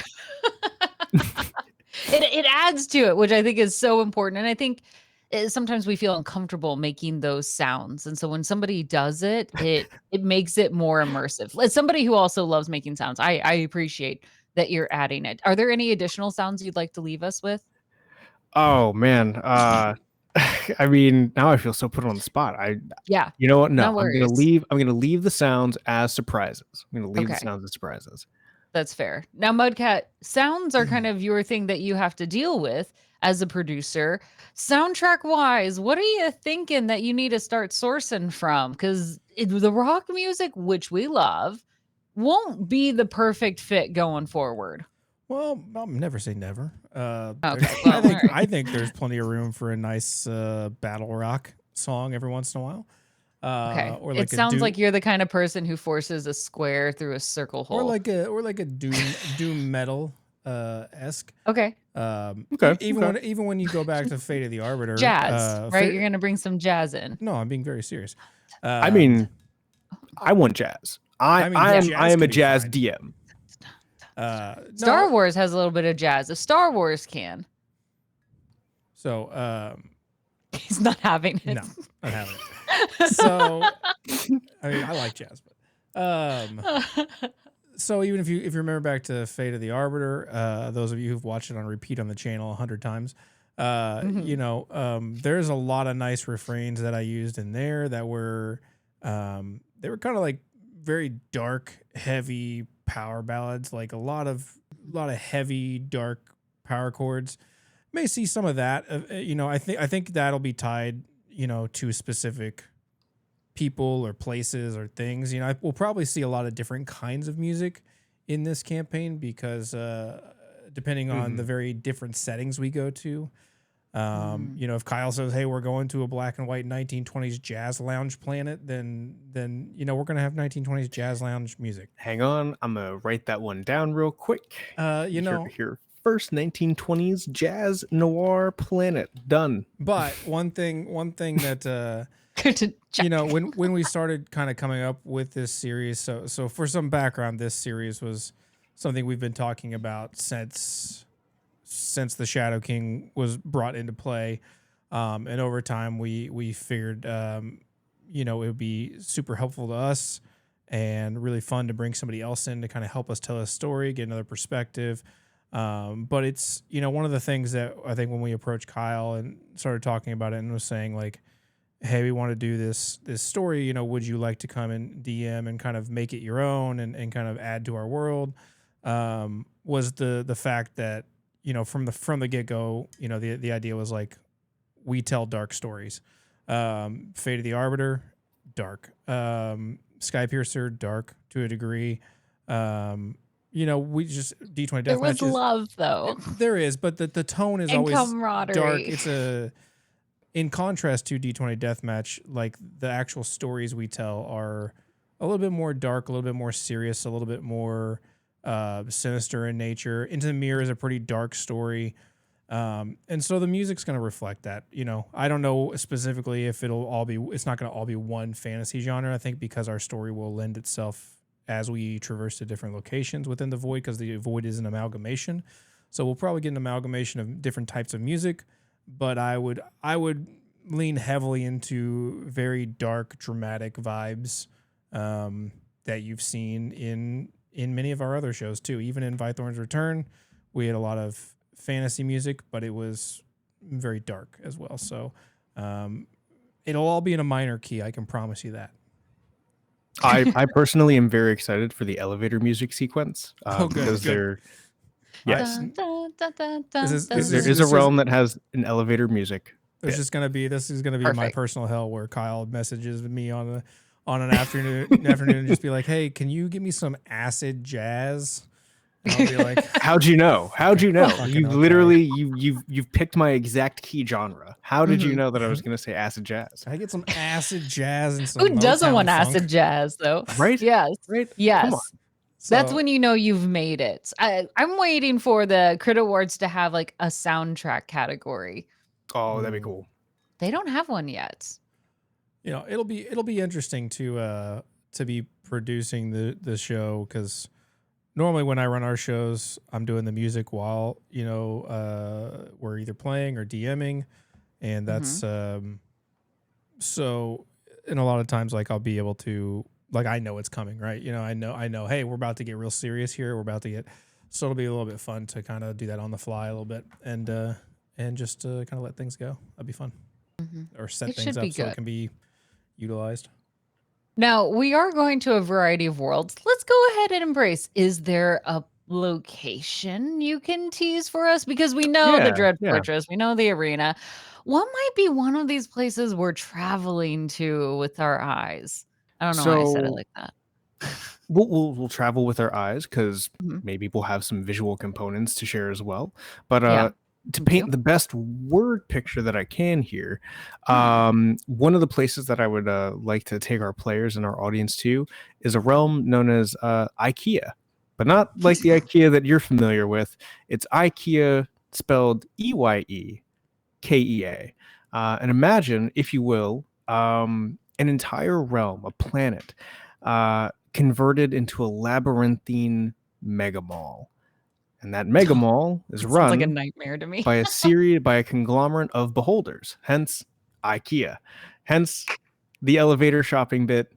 It adds to it, which I think is so important. And I think sometimes we feel uncomfortable making those sounds, and so when somebody does it, it makes it more immersive. As somebody who also loves making sounds, I appreciate that you're adding it. Are there any additional sounds you'd like to leave us with? Oh man. I mean, now I feel so put on the spot. Yeah. You know what? No No, worries. I'm gonna leave the sounds as surprises. I'm gonna leave the Okay. sounds as surprises. That's fair. Now, Mudcat, sounds are kind of your thing that you have to deal with as a producer. Soundtrack wise, what are you thinking that you need to start sourcing from? Because the rock music, which we love, won't be the perfect fit going forward. Well, I'll never say never. Okay, well, all right. I think there's plenty of room for a nice battle rock song every once in a while. Okay. Or It like a sounds like you're the kind of person who forces a square through a circle hole. or like a doom metal esque. Okay. Okay. Even when you go back to Fate of the Arbiter, Jazz, right? You're going to bring some jazz in. No, I'm being very serious. I mean, I want jazz. I I mean, am jazz a could be jazz fine. DM. Star Wars has a little bit of jazz. If Star Wars can. So he's not having it. No, not having it. So I mean, I like jazz, but so even if you remember back to Fate of the Arbiter, those of you who've watched it on repeat on the channel 100 times, you know, there's a lot of nice refrains that I used in there that were they were kind of like very dark, heavy power ballads, like a lot of heavy, dark power chords. May see some of that. You know, I think that'll be tied, you know, to specific people or places or things. You know, we'll probably see a lot of different kinds of music in this campaign because depending on the very different settings we go to. You know, if Kyle says, "Hey, we're going to a black and white 1920s jazz lounge planet," then you know we're gonna have 1920s jazz lounge music. Hang on, I'm gonna write that one down real quick. You know, here first 1920s jazz noir planet done. But one thing that you know, when we started kind of coming up with this series, so for some background, this series was something we've been talking about since the Shadow King was brought into play, and over time we figured you know it would be super helpful to us and really fun to bring somebody else in to kind of help us tell a story, get another perspective. But it's, you know, one of the things that I think when we approached Kyle and started talking about it and was saying like, hey, we want to do this story, you know, would you like to come and DM and kind of make it your own and kind of add to our world? Was the fact that, you know, from the get-go, you know, the idea was like, we tell dark stories. Fate of the Arbiter, dark. Skypiercer, dark to a degree. You know, we just D20 Deathmatch. There was love, though. There is, but the tone is and always camaraderie. dark. It's in contrast to D20 Deathmatch, like the actual stories we tell are a little bit more dark, a little bit more serious, a little bit more sinister in nature. Into the Mirror is a pretty dark story. And so the music's going to reflect that. You know, I don't know specifically if it's not going to all be one fantasy genre. I think because our story will lend itself as we traverse to different locations within the Void, because the Void is an amalgamation. So we'll probably get an amalgamation of different types of music, but I would lean heavily into very dark, dramatic vibes that you've seen in many of our other shows too. Even in Vythorn's Return, we had a lot of fantasy music, but it was very dark as well. So it'll all be in a minor key. I can promise you that. I personally am very excited for the elevator music sequence because good. they're yes, There is a realm that has an elevator music. This is gonna be Perfect. my personal hell where Kyle messages me on an afternoon and just be like, "Hey, can you give me some acid jazz?" And I'll be like, How'd you know? Fucking You okay. literally you've picked my exact key genre. How did you know that I was going to say acid jazz? "Can I get some acid jazz and some Who doesn't Motown want funk?" acid jazz, though? Right? Yes. Right? Yes. Come on. That's So- when you know you've made it. I'm waiting for the Crit Awards to have like a soundtrack category. Oh, that'd be cool. They don't have one yet. you know, it'll be interesting to be producing the show, because normally when I run our shows, I'm doing the music while, you know, we're either playing or DMing, and that's so. And a lot of times, like I'll be able to, like, I know it's coming, right? You know, I know. Hey, we're about to get real serious here. We're about to get. So it'll be a little bit fun to kind of do that on the fly a little bit, and just kind of let things go. That'd be fun, or set It things should up be so good. it can be utilized. Now, we are going to a variety of worlds. Let's go ahead and embrace. Is there a location you can tease for us? Because we know the Dread Fortress, we know the arena. What might be one of these places we're traveling to with our eyes? I don't know why I said it So like that. we'll travel with our eyes because Mhm. maybe we'll have some visual components to share as well. But Yeah, to me paint too. the best word picture that I can here, one of the places that I would like to take our players and our audience to is a realm known as IKEA, but not like the IKEA that you're familiar with. It's IKEA spelled EYEKEA. And imagine, if you will, an entire realm, a planet, converted into a labyrinthine mega mall. And that mega mall is It sounds like a run nightmare to me. by a conglomerate of beholders, hence IKEA, hence the elevator shopping bit,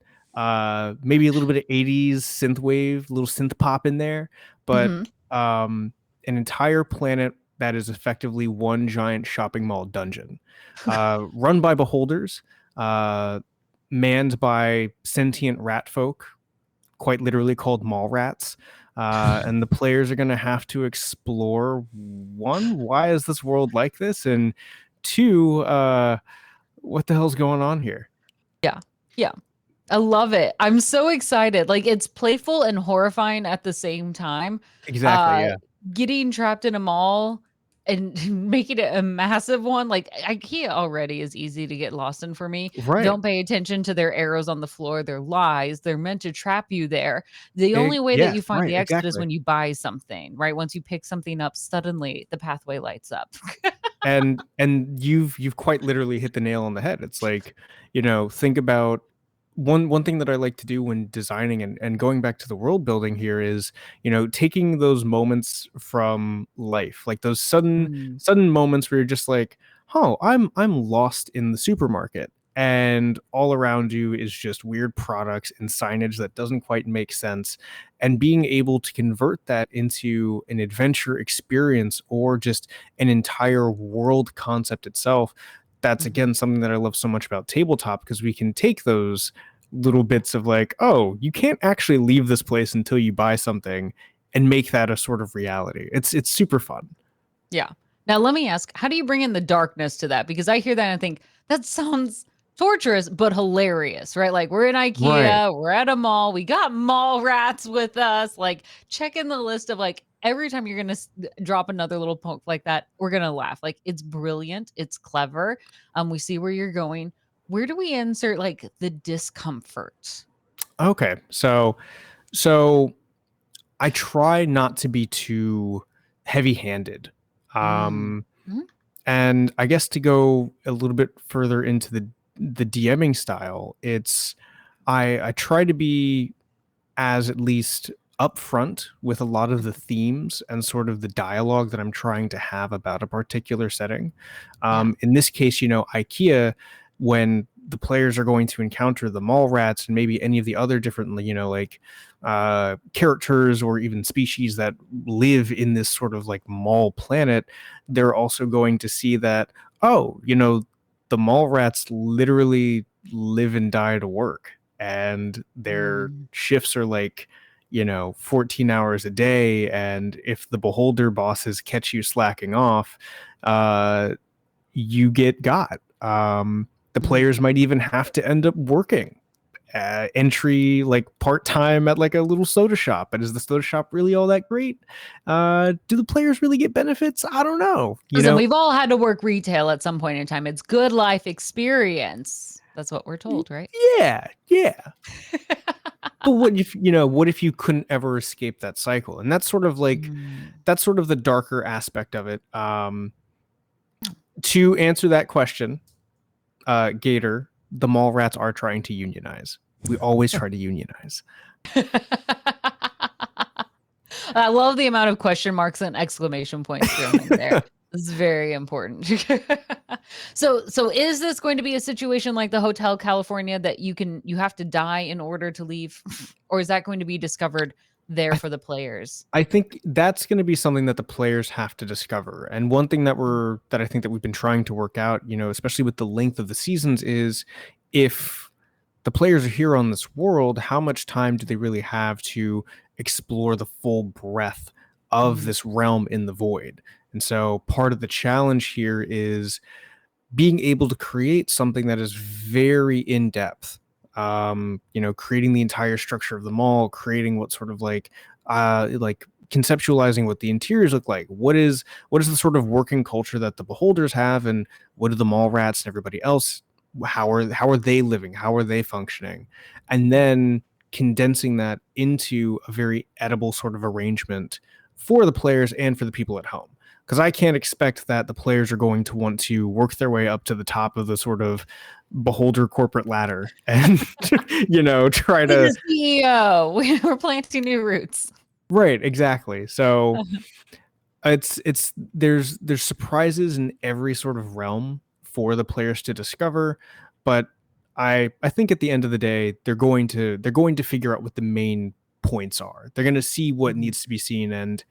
maybe a little bit of 80s synthwave, little synth pop in there, but Mhm. an entire planet that is effectively one giant shopping mall dungeon, run by beholders, manned by sentient rat folk, quite literally called mall rats. And the players are going to have to explore, one, why is this world like this? And two, what the hell's going on here? Yeah. Yeah. I love it. I'm so excited. Like, it's playful and horrifying at the same time. Exactly. Uh, Yeah. Getting trapped in a mall and making it a massive one, like, IKEA already is easy to get lost in for me. Right. Don't pay attention to their arrows on the floor. They're lies. They're meant to trap you there. The only way that Yeah. you find Right. the exit is Exactly. when you buy something, right? Once you pick something up, suddenly the pathway lights up. And you've quite literally hit the nail on the head. It's like, think about one thing that I like to do when designing and going back to the world building here is, taking those moments from life, like those Mm, sudden moments where you're just like, oh, I'm lost in the supermarket, and all around you is just weird products and signage that doesn't quite make sense, and being able to convert that into an adventure experience or just an entire world concept itself. That's mhm, again something that I love so much about tabletop, because we can take those little bits of like, oh, you can't actually leave this place until you buy something, and make that a sort of reality. It's super fun. yeah. Now let me ask, how do you bring in the darkness to that? Because I hear that and I think that sounds torturous but hilarious, right? Like, we're in Right. IKEA, we're at a mall, we got mall rats with us. Like, check in the list of, like, every time you're gonna drop another little poke like that, we're gonna laugh. Like, it's brilliant, it's clever. We see where you're going. Where do we insert, like, the discomfort? Okay. So I try not to be too heavy-handed. Mm. Um Mhm. and I guess to go a little bit further into the DMing style, it's I try to be as at least upfront with a lot of the themes and sort of the dialogue that I'm trying to have about a particular setting. Yeah. In this case, IKEA, when the players are going to encounter the mall rats and maybe any of the other different, like characters or even species that live in this sort of like mall planet, they're also going to see that, oh, the mall rats literally live and die to work, and their Mm. shifts are like 14 hours a day, and if the beholder bosses catch you slacking off, uh you get got. The Mhm. players might even have to end up working entry like part-time at like a little soda shop, but is the soda shop really all that great? Do the players really get benefits? I don't know. Listen, we've all had to work retail at some point in time. It's good life experience. That's what we're told, right? Yeah, yeah. But what if you couldn't ever escape that cycle? And Mm. that's sort of the darker aspect of it. To answer that question, Gator, the mall rats are trying to unionize. We always try to unionize. I love the amount of question marks and exclamation points thrown in there. This is very important. So is this going to be a situation like the Hotel California that you have to die in order to leave? Or is that going to be discovered there I for the players? I think that's going to be something that the players have to discover. And one thing that I think that we've been trying to work out, especially with the length of the seasons, is if the players are here on this world, how much time do they really have to explore the full breadth of Mm, this realm in the void? And so part of the challenge here is being able to create something that is very in depth. Creating the entire structure of the mall, creating what sort of like conceptualizing what the interiors look like. What is the sort of working culture that the beholders have, and what do the mall rats and everybody else, how are they living? How are they functioning? And then condensing that into a very edible sort of arrangement for the players and for the people at home, because I can't expect that the players are going to want to work their way up to the top of the sort of beholder corporate ladder and try be to. the CEO. We're planting new roots. Right, exactly. So there's surprises in every sort of realm for the players to discover, but I think at the end of the day they're going to figure out what the main points are. They're going to see what Mhm. needs to be seen, and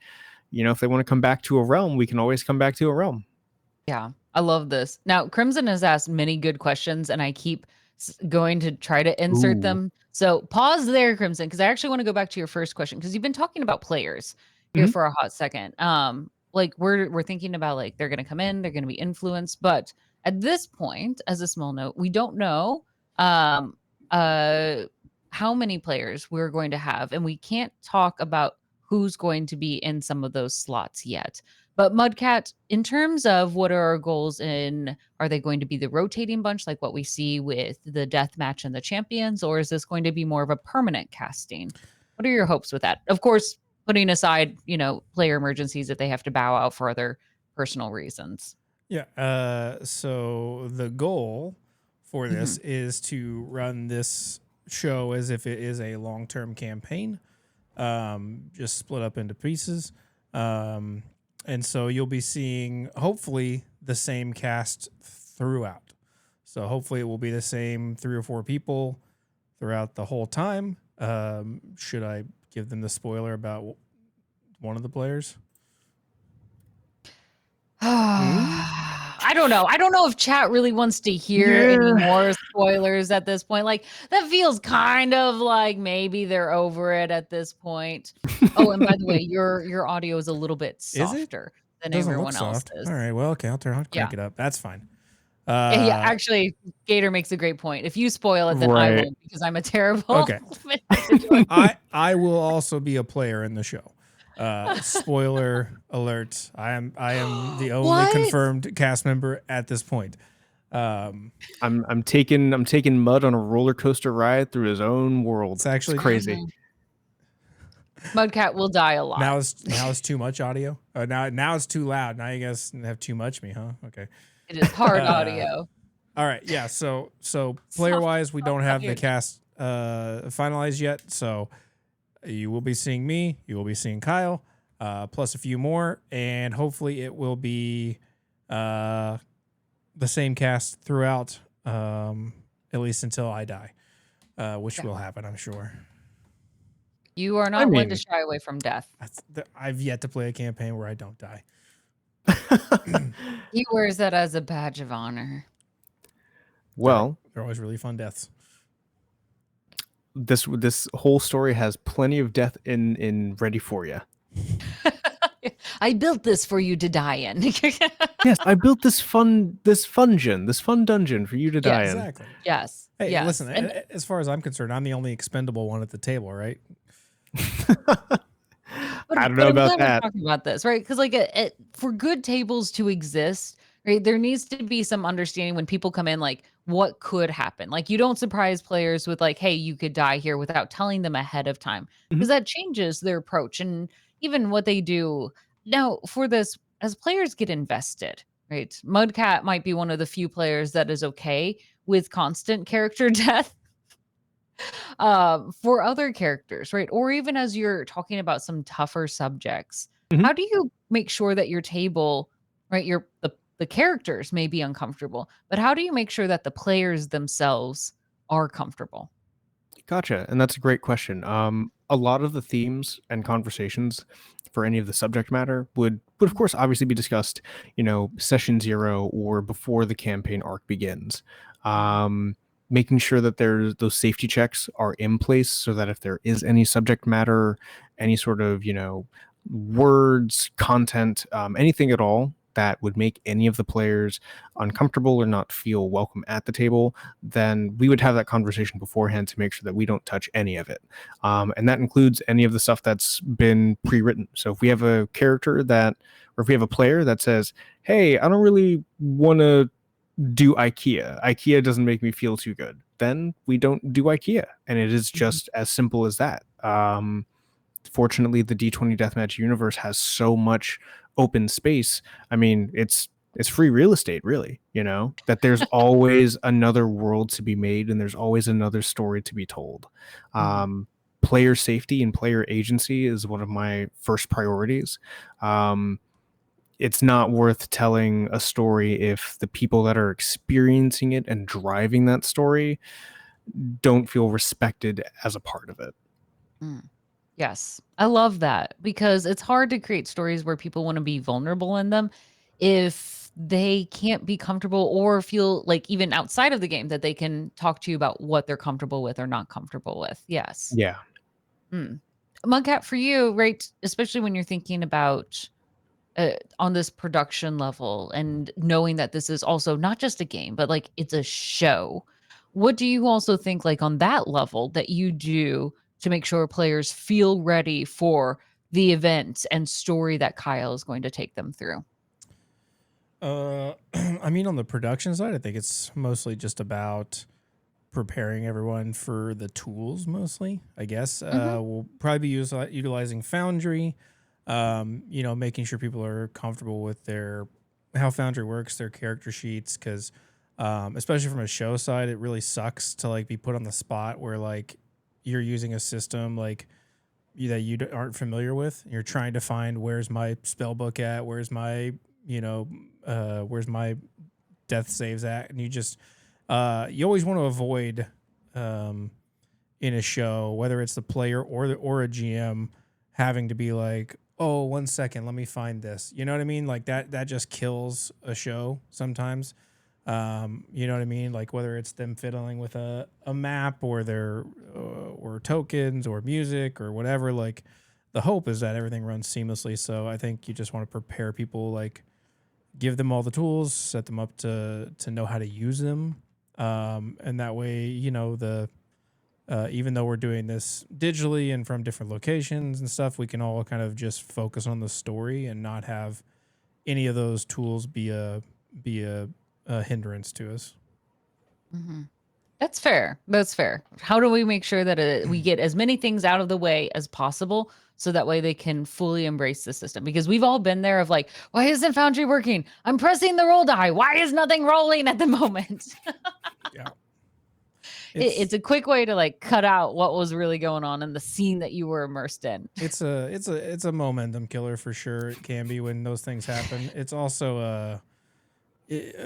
if they want to come back to a realm, we can always come back to a realm. Yeah, I love this. Now, Crimson has asked many good questions, and I keep going to try to insert Ooh. them. So pause there, Crimson, because I actually want to go back to your first question because you've been talking about players here Mhm. for a hot second. Like we're thinking about like they're going to come in, they're going to be influenced, but at this point, as a small note, we don't know um uh how many players we're going to have, and we can't talk about who's going to be in some of those slots yet. But Mudcat, in terms of what are our goals in, are they going to be the rotating bunch like what we see with the death match and the champions, or is this going to be more of a permanent casting? What are your hopes with that? Of course, putting aside, player emergencies if they have to bow out for other personal reasons. Yeah. So the goal for this Mhm. is to run this show as if it is a long-term campaign, just split up into pieces. Um, and so you'll be seeing hopefully the same cast throughout. So hopefully it will be the same 3 or 4 people throughout the whole time. Should I give them the spoiler about one of the players? Mm? I don't know. I don't know if chat really wants to hear any Yeah. more spoilers at this point. Like that feels kind of like maybe they're over it at this point. Oh, and by the way, your audio is a little bit Is it? softer than Doesn't look everyone soft. else's. All right. Well, okay. I'll Yeah. crank it up. That's fine. Yeah, yeah, Uh, actually, Gator makes a great point. If you spoil it, then I Right. will because I'm a terrible okay. witness situation. I will also be a player in the show. Spoiler alert. I am the only What? confirmed cast member at this point. Um, I'm taking Mud on a roller coaster ride through his own world. it's It's actually crazy. Mhm. Mudcat will die a lot. now it's too much audio. Now it's too loud. Now you guys have too much me, huh? Okay. It is hard Uh, audio. all right. Yeah. So player Soft wise, we don't have the audio. cast finalized yet. So you will be seeing me. You will be seeing Kyle, plus a few more, and hopefully it will be the same cast throughout, at least until I die, which Yeah. will happen, I'm sure. You are I not one to mean, shy away from death. I've yet to play a campaign where I don't die. He wears that as a badge of honor. well, They're always really fun deaths. this whole story has plenty of death in ready for you. I built this for you to die in. Yes, I built this fun dungeon for you to die Yes. in. Exactly. Yes. Hey, Yes. listen. And As far as I'm concerned, I'm the only expendable one at the table, right? but I don't but know I'm about glad we're that. talking about this, right? Because like for good tables to exist, right, there needs to be some understanding when people come in, like what could happen. Like you don't surprise players with like, hey, you could die here without telling them ahead of time, because Mhm. that changes their approach and even what they do. Now, for this, as players get invested, right? Mudcat might be one of the few players that is okay with constant character death for other characters, right? Or even as you're talking about some tougher subjects, Mhm. how do you make sure that your table, right, the characters may be uncomfortable, but how do you make sure that the players themselves are comfortable? Gotcha, and that's a great question. A lot of the themes and conversations for any of the subject matter would of course obviously be discussed, session 0 or before the campaign arc begins. Mhm. Um, Making sure that there's those safety checks are in place so that if there is any subject matter, any sort of, words, content, anything at all that would make any of the players uncomfortable or not feel welcome at the table, then we would have that conversation beforehand to make sure that we don't touch any of it. And that includes any of the stuff that's been pre-written. So if we have a character that, or if we have a player that says, hey, I don't really want to do IKEA doesn't make me feel too good, then we don't do IKEA. And it is Mhm. just as simple as that. Fortunately, the D20 Deathmatch universe has so much open space. I mean, it's free real estate, really, that there's always another world to be made and there's always another story to be told. Mhm. Um, player safety and player agency is one of my first priorities. It's not worth telling a story if the people that are experiencing it and driving that story don't feel respected as a part of it. Mm. Yes, I love that because it's hard to create stories where people want to be vulnerable in them if they can't be comfortable or feel like even outside of the game that they can talk to you about what they're comfortable with or not comfortable with. Yes. Yeah. Mm. Mugcat, for you, right? Especially when you're thinking about on this production level and knowing that this is also not just a game, but like it's a show. What do you also think, like on that level, that you do to make sure players feel ready for the event and story that Kyle is going to take them through? I mean, on the production side, I think it's mostly just about preparing everyone for the tools mostly, I guess. Hmm. We'll probably be utilizing Foundry, making sure people are comfortable with how Foundry works, their character sheets, because especially from a show side, it really sucks to like be put on the spot where like you're using a system like that you aren't familiar with. You're trying to find where's my spell book at, where's my death saves at, and you always want to avoid um, in a show, whether it's the player or a GM, having to be like, oh, 1 second, let me find this. You know what I mean? Like that just kills a show sometimes. You know what I mean? Like whether it's them fiddling with a map or or tokens or music or whatever. Like the hope is that everything runs seamlessly. So I think you just want to prepare people, like give them all the tools, set them up to know how to use them, and that way, even though we're doing this digitally and from different locations and stuff, we can all kind of just focus on the story and not have any of those tools be a hindrance to us. Hmm. That's fair. That's fair. How do we make sure that we get as many things out of the way as possible so that way they can fully embrace the system? Because we've all been there of like, why isn't Foundry working? I'm pressing the roll die. Why is nothing rolling at the moment? Yeah, It's it's a quick way to like cut out what was really going on in the scene that you were immersed in. it's a momentum killer for sure. It can be when those things happen. It's also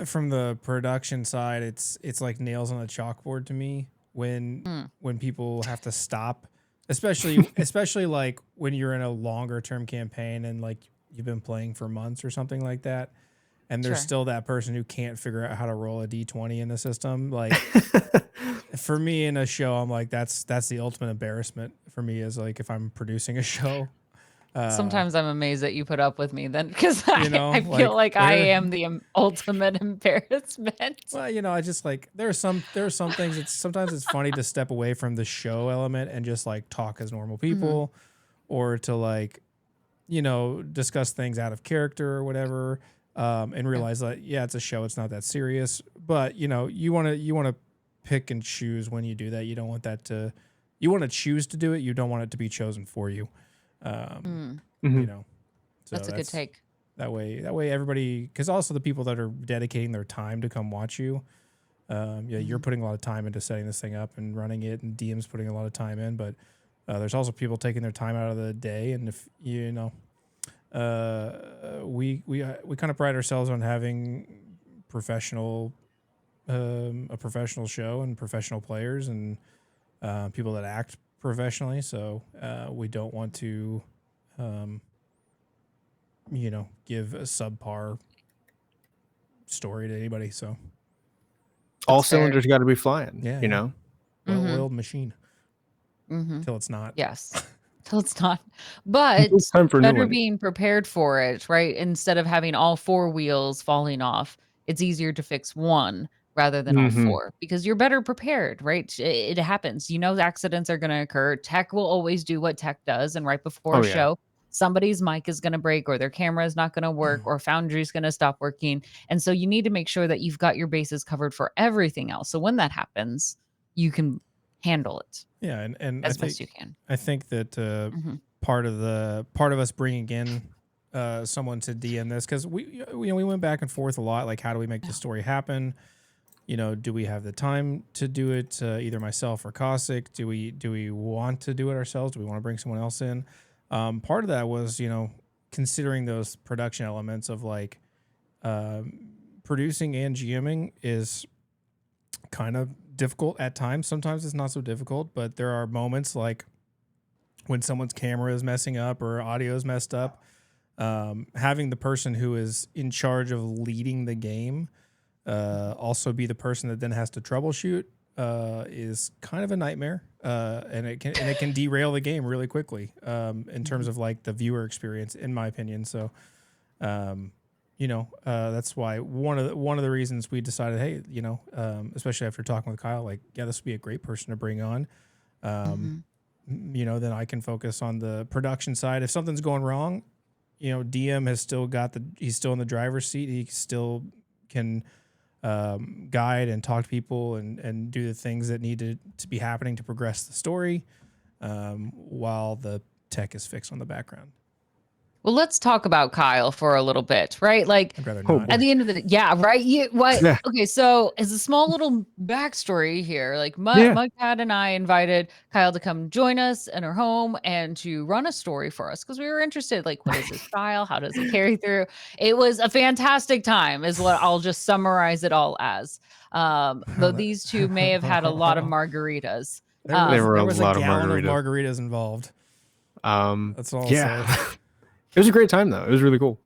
from the production side, it's like nails on a chalkboard to me Mm, when people have to stop, especially like when you're in a longer term campaign and like you've been playing for months or something like that, and there's sure. still that person who can't figure out how to roll a d20 in the system. Like for me in a show, I'm like that's the ultimate embarrassment for me, is like if I'm producing a show. Uh, Sometimes I'm amazed that you put up with me then because I like feel like I where am the ultimate embarrassment. Well, I just like there are some things. It's sometimes it's funny to step away from the show element and just like talk as normal Hmm. people, or to like discuss things out of character or whatever, and Yeah. realize that yeah, it's a show. It's not that serious. But you want to pick and choose when you do that. You don't want that to. You want to choose to do it. You don't want it to be chosen for you. Um, Mm, you Mhm. know. So that's a good take. that way everybody, because also the people that are dedicating their time to come watch you, yeah, you're Mhm. putting a lot of time into setting this thing up and running it, and DM's putting a lot of time in, but there's also people taking their time out of the day, and if we kind of pride ourselves on having professional a professional show and professional players and people that act professionally, so we don't want to um, give a subpar story to anybody. So All That's fair. cylinders got to be flying, yeah, you yeah, know? Mhm. well-oiled machine Mhm. till it's not. Yes. Till it's not. It's But time for a new better one. being prepared for it, right? Instead of having all 4 wheels falling off, it's easier to fix 1 rather than all Mhm. 4 because you're better prepared, right? It happens. You know accidents are gonna occur. Tech will always do what tech does, and right before a Oh, yeah. show, somebody's mic is gonna break or their camera is not gonna work or Foundry's gonna stop working, and so you need to make sure that you've got your bases covered for everything else. So when that happens, you can handle it Yeah, and I as think best you can. I think that Mhm. part of us bringing in someone to DM this, because we went back and forth a lot, like how do we make Yeah. the story happen. do we have the time to do it? Either myself or Caustic. Do we want to do it ourselves? Do we want to bring someone else in? Part of that was, considering those production elements of like producing and GMing is kind of difficult at times. Sometimes it's not so difficult, but there are moments like when someone's camera is messing up or audio is messed up. Having the person who is in charge of leading the game also be the person that then has to troubleshoot is kind of a nightmare, and it can derail the game really quickly in terms of like the viewer experience, in my opinion. So, that's why one of the reasons we decided, hey, especially after talking with Kyle, like, yeah, this would be a great person to bring on. Then I can focus on the production side. If something's going wrong, DM has still he's still in the driver's seat. He still can guide and talk to people and do the things that need to be happening to progress the story, while the tech is fixed on the background. Well, let's talk about Kyle for a little bit, right? Like, I'd rather Oh, not. boy. at the end of the day, yeah, right. Yeah. Okay, so as a small little backstory here, like Yeah. Mudcat and I invited Kyle to come join us in our home and to run a story for us because we were interested. Like, what is his style? How does it carry through? It was a fantastic time, is what I'll just summarize it all as. Though these two may have had a lot of margaritas. There were There a was lot a of gallon of margaritas. margaritas involved. That's all I'll Yeah. say. It was a great time though. It was really cool.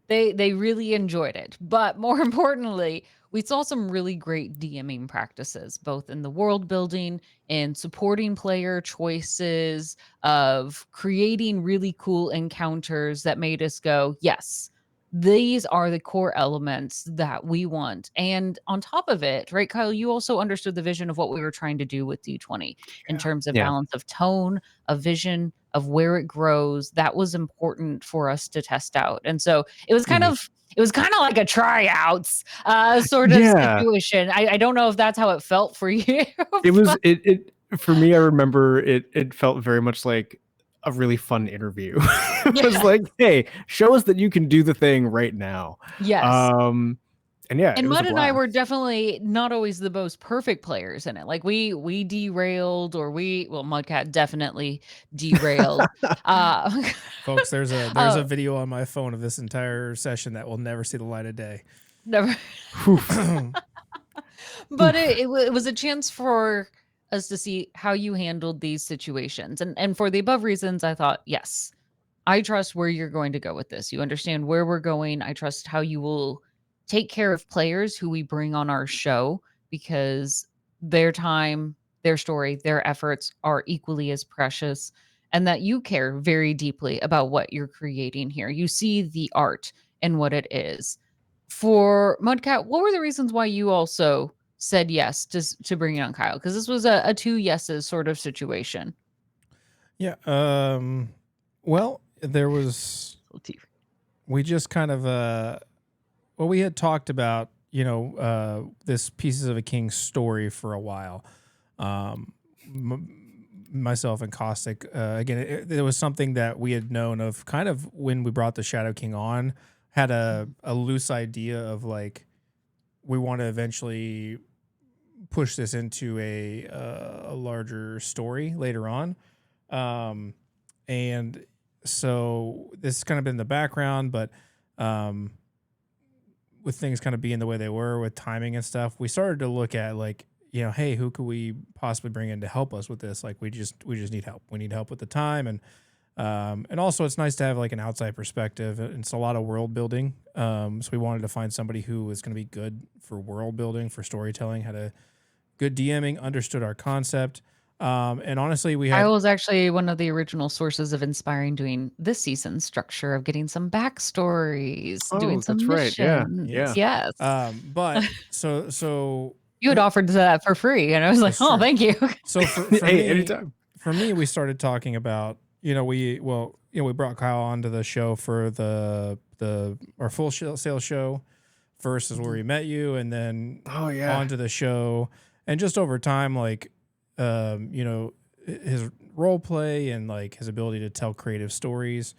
They really enjoyed it. But more importantly, we saw some really great DMing practices, both in the world building and supporting player choices, of creating really cool encounters that made us go, yes, these are the core elements that we want. And on top of it, right, Kyle, you also understood the vision of what we were trying to do with D20 in terms of Yeah. balance of tone, of vision, of where it grows. That was important for us to test out. And so it was kind Mhm. of like a tryouts sort of Yeah. situation. I don't know if that's how it felt for you. It was but it for me. I remember it felt very much like a really fun interview. It was yeah. like, hey, show us that you can do the thing right now. Yes. And yeah, it And was a Mud and I blast. were definitely not always the most perfect players in it. Like we derailed, or Mudcat definitely derailed. Uh, Folks, there's a uh, video on my phone of this entire session that will never see the light of day. never. Oof. But it was a chance for us to see how you handled these situations. And for the above reasons, I thought, yes, I trust where you're going to go with this. You understand where we're going. I trust how you will take care of players who we bring on our show, because their time, their story, their efforts are equally as precious, and that you care very deeply about what you're creating here. You see the art and what it is. For Mudcat, what were the reasons why you also said yes to bringing on Kyle? Because this was a two yeses sort of situation. Yeah. Well, there was. We just kind of we had talked about this Pieces of a King's story for a while. Myself and Caustic, again, it was something that we had known of kind of when we brought the Shadow King on, had a loose idea of like, we want to eventually push this into a larger story later on. And so this has kind of been in the background, but with things kind of being the way they were with timing and stuff, we started to look at like, hey, who could we possibly bring in to help us with this? Like, we just need help. We need help with the time. And also it's nice to have like an outside perspective. It's a lot of world building. So we wanted to find somebody who was going to be good for world building, for storytelling, had a good DMing, understood our concept. And honestly, we I had, was actually one of the original sources of inspiring doing this season's structure of getting some backstories, doing Oh, some that's right. Yeah. missions. Yeah. Yes. but so You had offered that for free, and I was like, that's "Oh, true. thank you." So Hey, anytime. for me, we started talking about, we brought Kyle onto the show for our full sales show. First is where we met you, and then Oh yeah. onto the show, and just over time, like, his role play and like his ability to tell creative stories,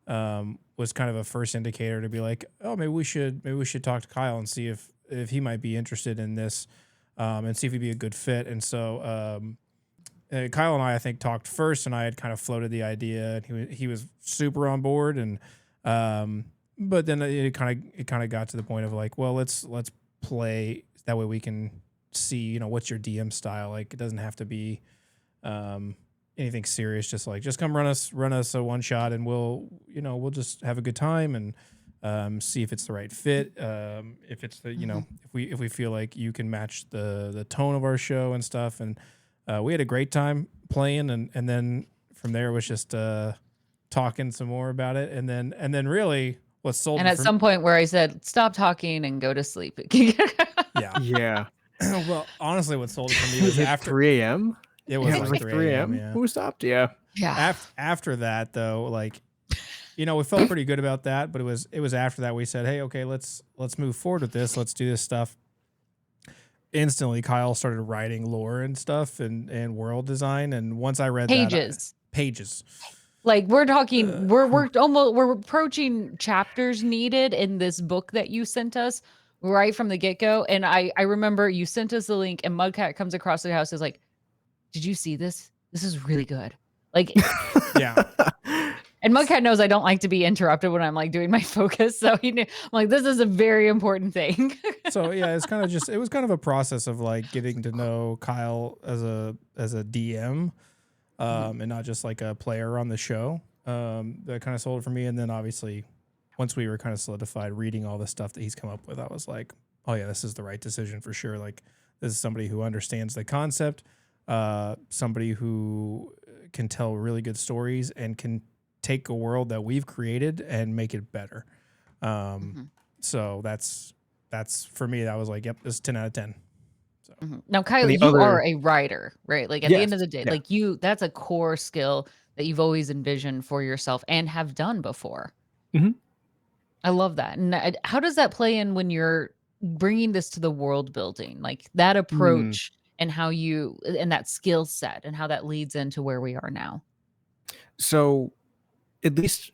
was kind of a first indicator to be like, oh, maybe we should talk to Kyle and see if if he might be interested in this, and see if he'd be a good fit. And so Kyle and I think talked first, and I had kind of floated the idea, and he was super on board. And but then it kind of got to the point of like, well, let's play that way we can see, you know, what's your DM style. Like, it doesn't have to be anything serious. Just come run us a one shot, and we'll just have a good time and see if it's the right fit. If it's the, you know, if we feel like you can match the tone of our show and stuff. And we had a great time playing, and then from there it was just talking some more about it, and then really what sold. And at some point where I said, "Stop talking and go to sleep." Yeah. Well, honestly, what sold it for me was after 3 a.m. It was like like 3 a.m. Yeah. Who stopped? Yeah. Yeah. After that, though, like, you know, we felt pretty good about that, but it was after that we said, hey, okay, let's move forward with this. Let's do this stuff. Instantly, Kyle started writing lore and stuff and world design. And once I read pages. Like, we're talking, we're approaching chapters needed in this book that you sent us right from the get-go. And I remember you sent us the link, and Mudcat comes across the house, is like, did you see this? This is really good. Like, yeah. And Mudcat knows I don't like to be interrupted when I'm like doing my focus. So he knew, I'm like, this is a very important thing. So yeah, it was kind of a process of like getting to know Kyle as a DM, and not just like a player on the show. That kind of sold it for me. And then obviously once we were kind of solidified, reading all the stuff that he's come up with, I was like, oh yeah, this is the right decision for sure. Like, this is somebody who understands the concept, somebody who can tell really good stories and can take a world that we've created and make it better. So that's for me, that was like, yep, this is 10 out of 10. So Now, Kyle, you are a writer, right? Like, at the end of the day, like, that's a core skill that you've always envisioned for yourself and have done before. I love that. And how does that play in when you're bringing this to the world building, like that approach and how you, and that skill set and how that leads into where we are now? So at least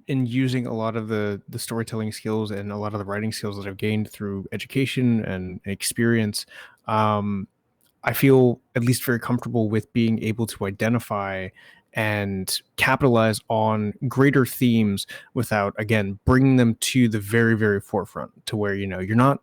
in using a lot of the storytelling skills and a lot of the writing skills that I've gained through education and experience, I feel at least very comfortable with being able to identify and capitalize on greater themes without, again, bringing them to the very, very forefront, to where, you know, you're not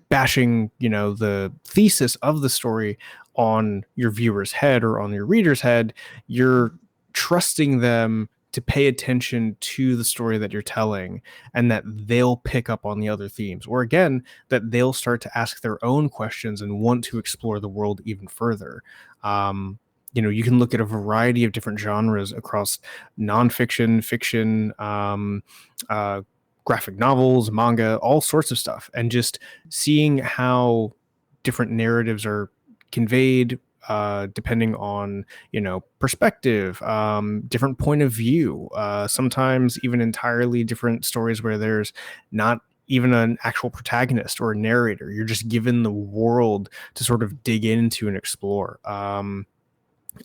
bashing, you know, the thesis of the story on your viewer's head or on your reader's head. You're trusting them to pay attention to the story that you're telling, and that they'll pick up on the other themes, or again, that they'll start to ask their own questions and want to explore the world even further. You know, you can look at a variety of different genres across nonfiction, fiction, graphic novels, manga, all sorts of stuff, and just seeing how different narratives are conveyed, depending on, you know, perspective, different point of view, sometimes even entirely different stories where there's not even an actual protagonist or a narrator. You're just given the world to sort of dig into and explore.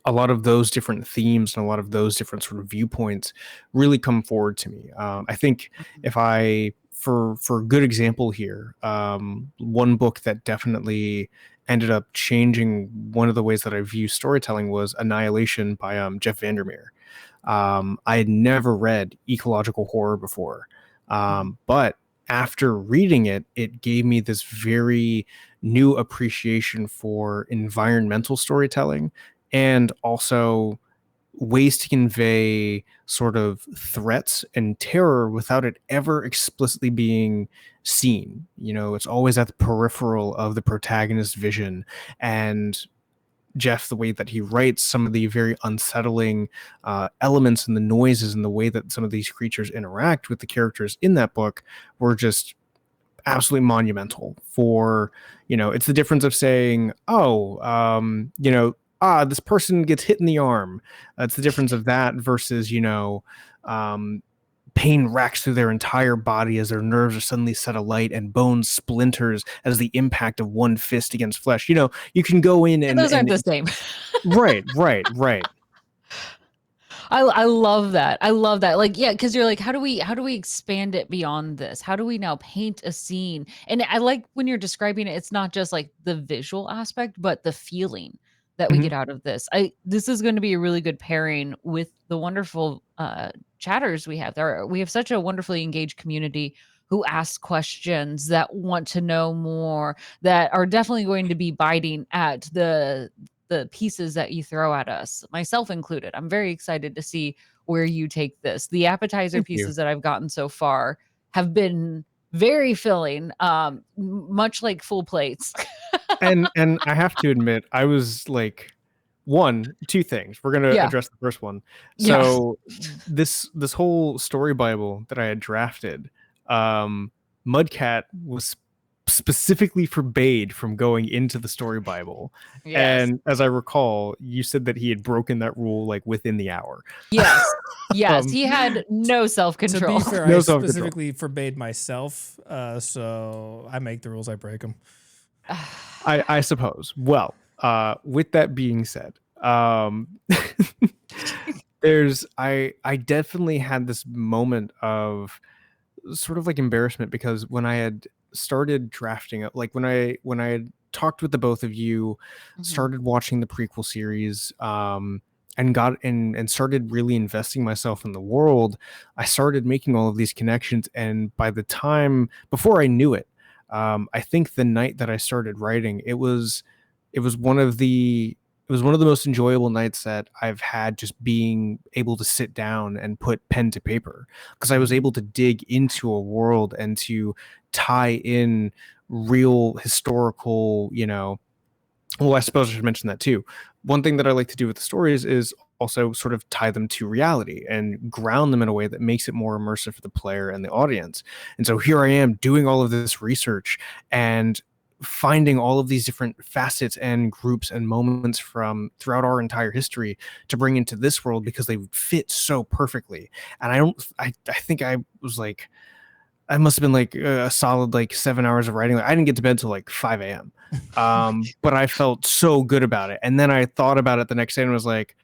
A lot of those different themes and a lot of those different sort of viewpoints really come forward to me. I think if I, for a good example here, one book that definitely ended up changing one of the ways that I view storytelling was Annihilation by Jeff Vandermeer. I had never read ecological horror before, but after reading it, it gave me this very new appreciation for environmental storytelling, and also ways to convey sort of threats and terror without it ever explicitly being seen. You know, it's always at the peripheral of the protagonist's vision. And Jeff, the way that he writes some of the very unsettling elements and the noises and the way that some of these creatures interact with the characters in that book were just absolutely monumental. For, you know, it's the difference of saying, you know, this person gets hit in the arm. It's the difference of that versus, you know, pain racks through their entire body as their nerves are suddenly set alight and bone splinters as the impact of one fist against flesh. You know, you can go in and those aren't the same. Right. I love that. I love that. Like, yeah, because you're like, how do we expand it beyond this? How do we now paint a scene? And I like when you're describing it, it's not just like the visual aspect, but the feeling that we Mhm. get out of this. This is going to be a really good pairing with the wonderful chatters we have. We have such a wonderfully engaged community who ask questions, that want to know more, that are definitely going to be biting at the pieces that you throw at us, myself included. I'm very excited to see where you take this. The appetizer Thank you. pieces that I've gotten so far have been very filling, much like full plates. And I have to admit, I was like, two things. We're gonna Yeah. address the first one. Yeah. So this whole story Bible that I had drafted, um, Mudcat was specifically forbade from going into the story Bible. Yes. And as I recall, you said that he had broken that rule like within the hour. Yes. Yes. um, He had no To self-control. be fair, I no self-control. specifically forbade myself, so I make the rules, I break them. I suppose. Well, with that being said, I definitely had this moment of sort of like embarrassment because when I had started drafting it, like when I had talked with the both of you, Mhm. started watching the prequel series, and got and started really investing myself in the world, I started making all of these connections, and by the time before I knew it, I think the night that I started writing, it was one of the it was one of the most enjoyable nights that I've had, just being able to sit down and put pen to paper, because I was Mhm. able to dig into a world and to tie in real historical, well, I suppose I should mention that too. One thing that I like to do with the stories is also sort of tie them to reality and ground them in a way that makes it more immersive for the player and the audience. And so here I am doing all of this research and finding all of these different facets and groups and moments from throughout our entire history to bring into this world because they fit so perfectly. And I think I was like, I must have been like a solid like 7 hours of writing. Like, I didn't get to bed till like 5 a.m. But I felt so good about it. And then I thought about it the next day and was like,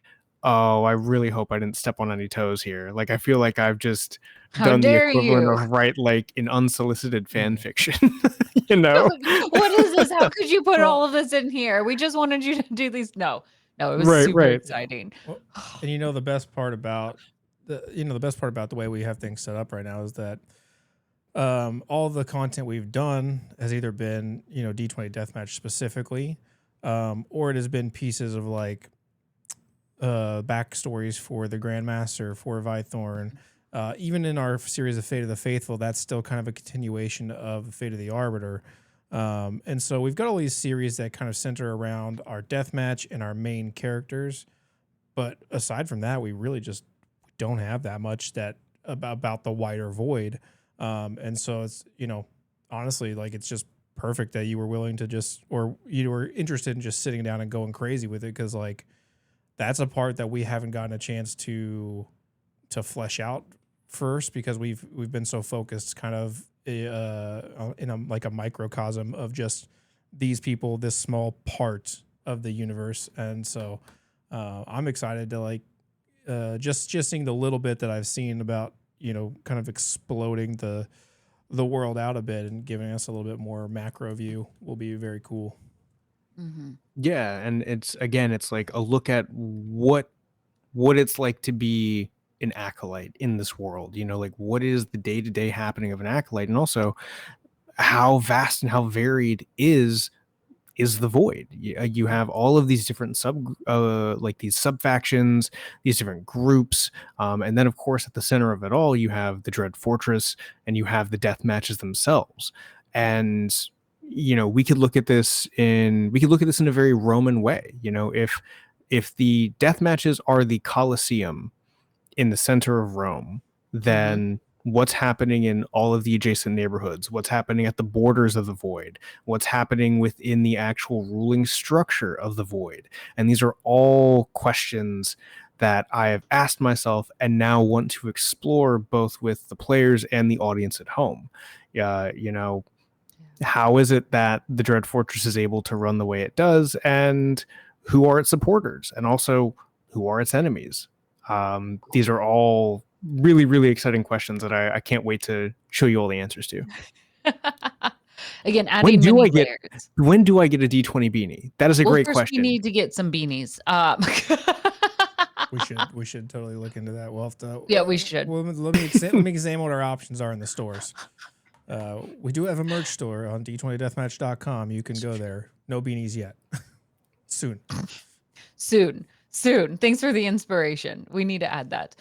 oh, I really hope I didn't step on any toes here. Like, I feel like I've just How done the dare equivalent you? of write like an unsolicited fan Yeah. fiction, you know? What is this? How could you put Well, all of this in here? We just wanted you to do these. No, no, it was Right, super right. yeah. exciting. Well, and the best part about the best part about the way we have things set up right now is that all the content we've done has either been D20 Deathmatch specifically, or it has been pieces of like backstories for the Grandmaster, for Vythorn. Even in our series of Fate of the Faithful, that's still kind of a continuation of Fate of the Arbiter. And so we've got all these series that kind of center around our deathmatch and our main characters. But aside from that, we really just don't have that much that about the wider void. And so it's, honestly, like it's just perfect that you were willing to just, or you were interested in just sitting down and going crazy with it. Cause like that's a part that we haven't gotten a chance to flesh out first because we've been so focused kind of in a like a microcosm of just these people, this small part of the universe. And so I'm excited to like just seeing the little bit that I've seen about kind of exploding the world out a bit and giving us a little bit more macro view will be very cool. Mhm. Yeah, and it's like a look at what it's like to be an acolyte in this world. Like what is the day-to-day happening of an acolyte, and also how vast and how varied is the void. You have all of these different like these sub factions, these different groups, and then of course at the center of it all you have the Dread Fortress, and you have the death matches themselves. And we could look at this in a very Roman way. If the death matches are the Colosseum in the center of Rome, Mhm. then what's happening in all of the adjacent neighborhoods, what's happening at the borders of the void, what's happening within the actual ruling structure of the void. And these are all questions that I have asked myself and now want to explore both with the players and the audience at home. Yeah. How is it that the Dread Fortress is able to run the way it does, and who are its supporters, and also who are its enemies? These are all really, really exciting questions that I can't wait to show you all the answers to. Again, adding many layers. When do I get a D20 beanie? That is a great First question. we need to get some beanies. We should totally look into that. We'll have to. Yeah, we should. Well, let me examine what our options are in the stores. We do have a merch store on D20Deathmatch.com. You can go there. No beanies yet. Soon. Thanks for the inspiration. We need to add that.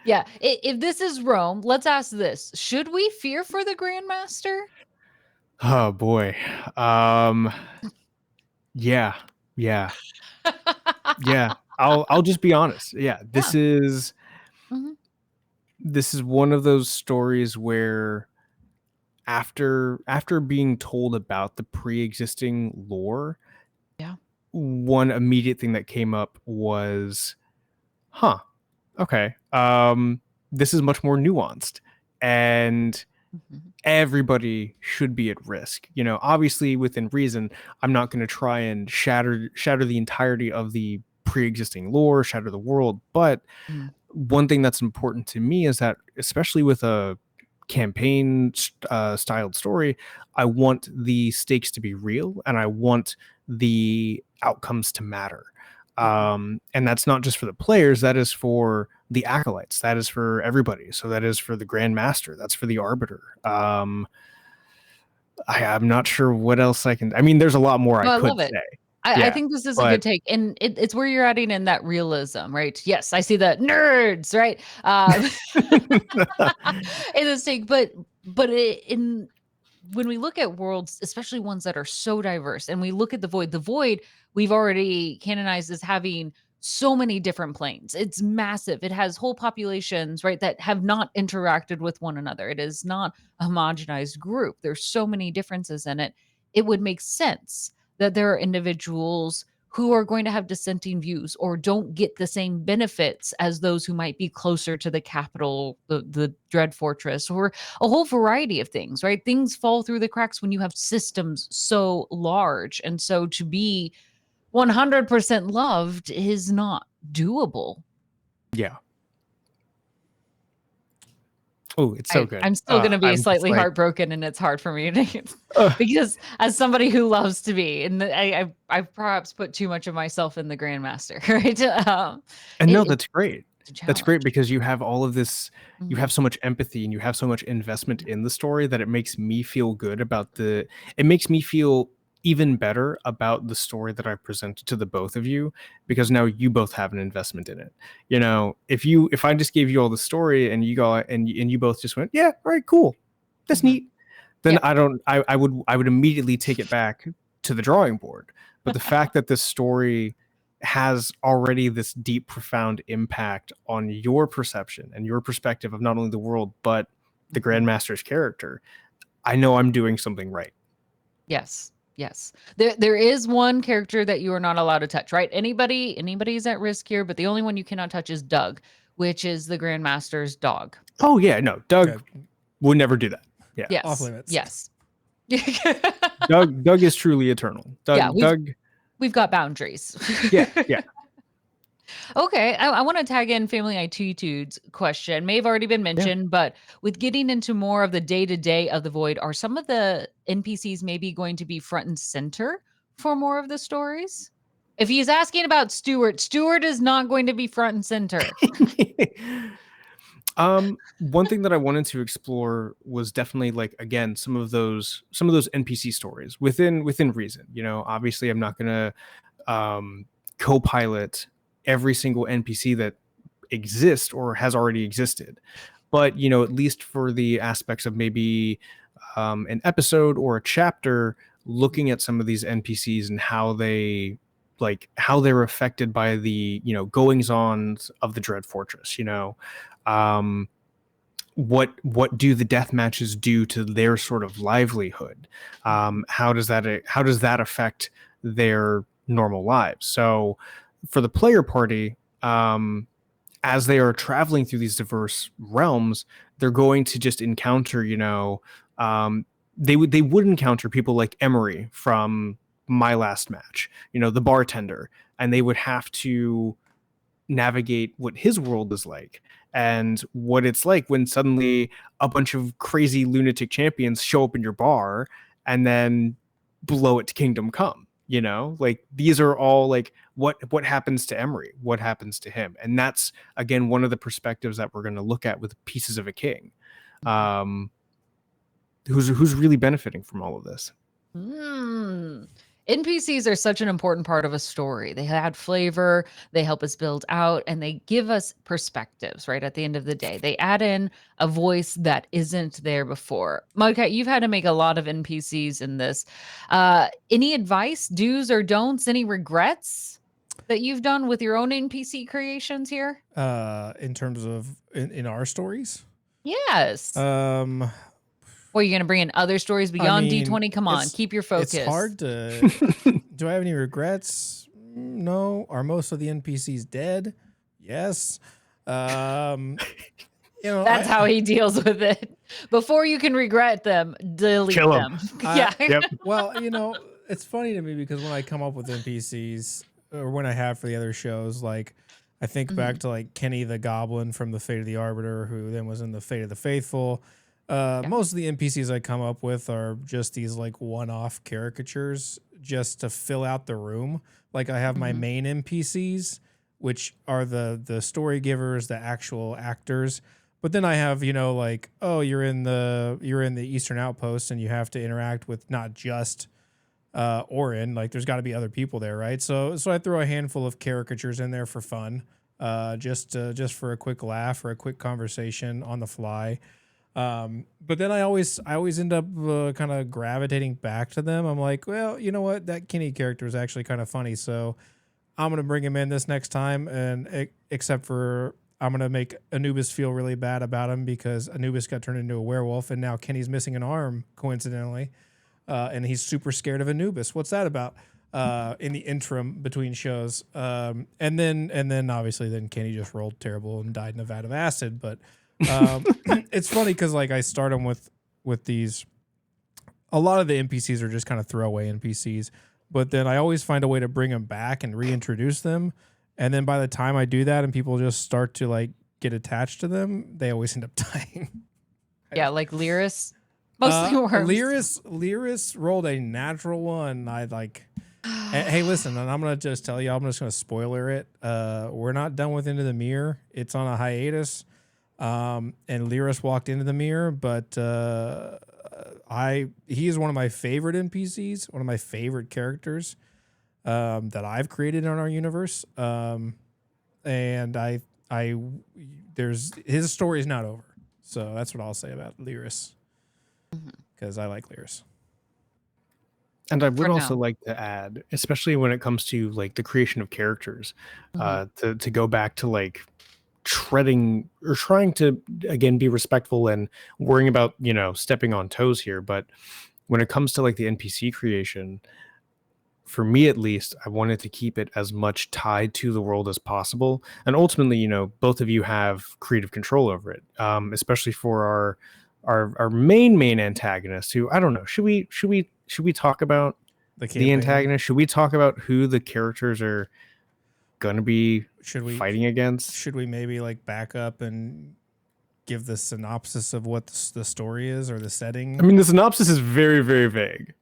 Yeah, if this is Rome, let's ask this. Should we fear for the Grandmaster? Oh boy. Yeah. I'll just be honest. Yeah, this is one of those stories where after being told about the pre-existing lore, one immediate thing that came up was, okay, this is much more nuanced, and everybody should be at risk. You know, obviously within reason. I'm not going to try and shatter the entirety of the pre-existing lore, shatter the world, but one thing that's important to me is that, especially with a campaign styled story, I want the stakes to be real, and I want the outcomes to matter. And that's not just for the players, that is for the acolytes, that is for everybody. So that is for the Grandmaster, that's for the Arbiter. I'm not sure what else I can. I mean, there's a lot more I could say. I think this is a good take, and it's where you're adding in that realism, right? Yes, I see the nerds, right? In this take, but when we look at worlds, especially ones that are so diverse, and we look at the void we've already canonized as having so many different planes. It's massive. It has whole populations, right, that have not interacted with one another. It is not a homogenized group. There's so many differences in it. It would make sense that there are individuals who are going to have dissenting views or don't get the same benefits as those who might be closer to the capital, the Dread Fortress, or a whole variety of things, right? Things fall through the cracks when you have systems so large. And so to be 100% loved is not doable. Yeah. Oh, it's so good. I'm still going to be slightly heartbroken, and it's hard for me to because as somebody who loves to be, and I've perhaps put too much of myself in the Grandmaster, right? And no, that's great. That's great because you have all of this, you have so much empathy and you have so much investment in the story that it makes me feel good about it makes me feel even better about the story that I presented to the both of you, because now you both have an investment in it. You know, if I just gave you all the story and you go and you both just went, yeah, all right, cool, that's neat, then I would immediately take it back to the drawing board. But the fact that this story has already this deep, profound impact on your perception and your perspective of not only the world, but the Grandmaster's character, I know I'm doing something right. Yes. There is one character that you are not allowed to touch, right? Anybody's at risk here, but the only one you cannot touch is Doug, which is the Grandmaster's dog. Oh yeah, no, Doug would never do that. Yeah. Yes. Off limits. Yes. Doug is truly eternal. We've got boundaries. Yeah. Okay, I want to tag in Family Attitudes question. May have already been mentioned, but with getting into more of the day-to-day of the Void, are some of the NPCs maybe going to be front and center for more of the stories? If he's asking about Stuart is not going to be front and center. One thing that I wanted to explore was definitely, like, again, some of those NPC stories within reason. You know, obviously I'm not gonna co-pilot every single NPC that exists or has already existed, but you know, at least for the aspects of maybe an episode or a chapter, looking at some of these NPCs and how they're affected by the, you know, goings on of the Dread Fortress. You know, what do the death matches do to their sort of livelihood? How does that affect their normal lives? So for the player party, as they are traveling through these diverse realms, they're going to just encounter, you know, they would encounter people like Emery from my last match, you know, the bartender, and they would have to navigate what his world is like and what it's like when suddenly a bunch of crazy lunatic champions show up in your bar and then blow it to kingdom come. You know, like these are all like what happens to Emery, what happens to him, and that's again one of the perspectives that we're going to look at with Pieces of a King. Who's really benefiting from all of this? NPCs are such an important part of a story. They add flavor, they help us build out, and they give us perspectives, right? At the end of the day, they add in a voice that isn't there before. Mudcat, you've had to make a lot of NPCs in this. Any advice, do's or don'ts, any regrets that you've done with your own NPC creations here? In terms of in our stories? Yes. Or are you going to bring in other stories beyond D20? Come on, keep your focus. It's hard to. Do I have any regrets? No. Are most of the NPCs dead? Yes. That's how he deals with it. Before you can regret them, delete them. Yeah. Yep. Well, it's funny to me because when I come up with NPCs, or when I have for the other shows, like I think back to like Kenny the Goblin from the Fate of the Arbiter, who then was in the Fate of the Faithful. Most of the NPCs I come up with are just these like one-off caricatures just to fill out the room. Like I have my main NPCs, which are the story givers, the actual actors. But then I have, like, oh, you're in the Eastern Outpost and you have to interact with not just Orin. Like there's got to be other people there, right? So I throw a handful of caricatures in there for fun, just for a quick laugh or a quick conversation on the fly. But then I always end up kind of gravitating back to them. I'm like, well, you know what? That Kenny character is actually kind of funny. So I'm going to bring him in this next time. And except for I'm going to make Anubis feel really bad about him because Anubis got turned into a werewolf. And now Kenny's missing an arm, coincidentally. And he's super scared of Anubis. What's that about? In the interim between shows. And then obviously then Kenny just rolled terrible and died in a vat of acid. But it's funny because like I start them with these. A lot of the NPCs are just kind of throwaway NPCs, but then I always find a way to bring them back and reintroduce them. And then by the time I do that and people just start to like get attached to them, they always end up dying. Yeah, like Lyris. Mostly worms. Lyris rolled a natural one. I like. Hey, listen, and I'm gonna just tell you, I'm just gonna spoiler it. We're not done with Into the Mirror. It's on a hiatus. And Lyris walked into the mirror, but he is one of my favorite NPCs, one of my favorite characters that I've created in our universe. And his story is not over. So that's what I'll say about Lyris, because I like Lyris. And I would also like to add, especially when it comes to like the creation of characters, to go back to like treading or trying to again be respectful and worrying about stepping on toes here, but when it comes to like the NPC creation, for me at least, I wanted to keep it as much tied to the world as possible, and ultimately both of you have creative control over it, especially for our main antagonist, who I don't know, should we talk about the antagonist? Should we talk about who the characters are going to be fighting against? Should we maybe like back up and give the synopsis of what the story is or the setting? I mean, the synopsis is very, very vague.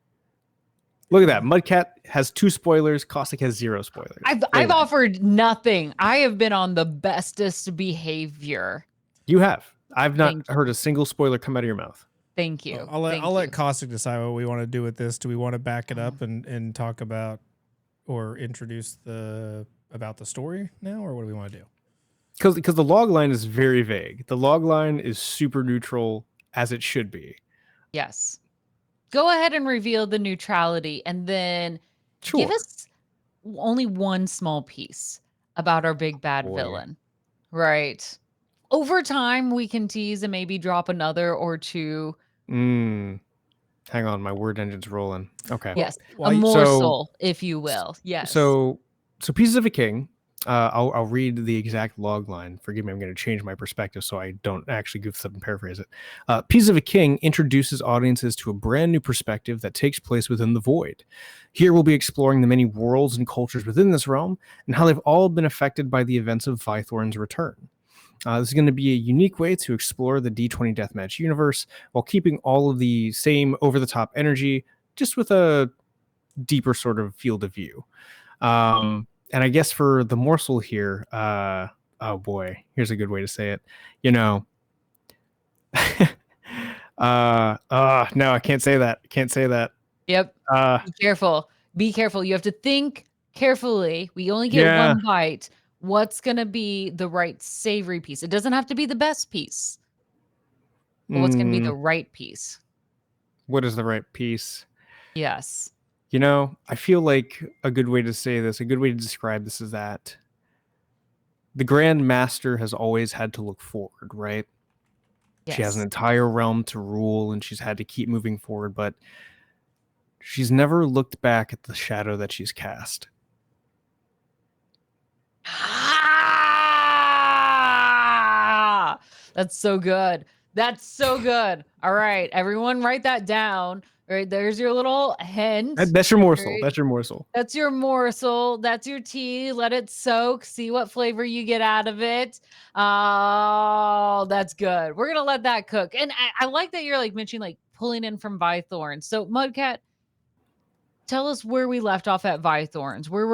Look at that. Mudcat has 2 spoilers. Caustic has 0 spoilers. I've offered nothing. I have been on the bestest behavior. You have. I've not heard a single spoiler come out of your mouth. Thank you. I'll let Caustic decide what we want to do with this. Do we want to back it up and talk about or introduce about the story now, or what do we want to do? Because the log line is very vague. The log line is super neutral, as it should be. Yes. Go ahead and reveal the neutrality, and then give us only one small piece about our big bad villain. Right. Over time, we can tease and maybe drop another or two. Hang on, my word engine's rolling. Okay. Yes, a morsel, if you will. Yes. So Pieces of a King I'll read the exact log line. Forgive me, I'm going to change my perspective so I don't actually goof this up and paraphrase it. Pieces of a King introduces audiences to a brand new perspective that takes place within the void. Here we'll be exploring the many worlds and cultures within this realm and how they've all been affected by the events of Vythorn's return. This is going to be a unique way to explore the D20 Deathmatch universe while keeping all of the same over-the-top energy, just with a deeper sort of field of view. And I guess for the morsel here, oh boy, here's a good way to say it. You know, no, I can't say that. Can't say that. Yep. Be careful. Be careful. You have to think carefully. We only get Yeah. one bite. What's going to be the right savory piece? It doesn't have to be the best piece, but what's going to be the right piece? What is the right piece? Yes. You know, I feel like a good way to say this, a good way to describe this is that the Grand Master has always had to look forward, right? Yes. She has an entire realm to rule and she's had to keep moving forward, but she's never looked back at the shadow that she's cast. Ah! That's so good. That's so good. All right, everyone write that down. All right, there's your little hint. That's your morsel. Right? That's your morsel. That's your morsel. That's your tea. Let it soak. See what flavor you get out of it. Oh, that's good. We're gonna let that cook. And I like that you're like mentioning like pulling in from Vythorn. So Mudcat, tell us where we left off at Vythorns. Where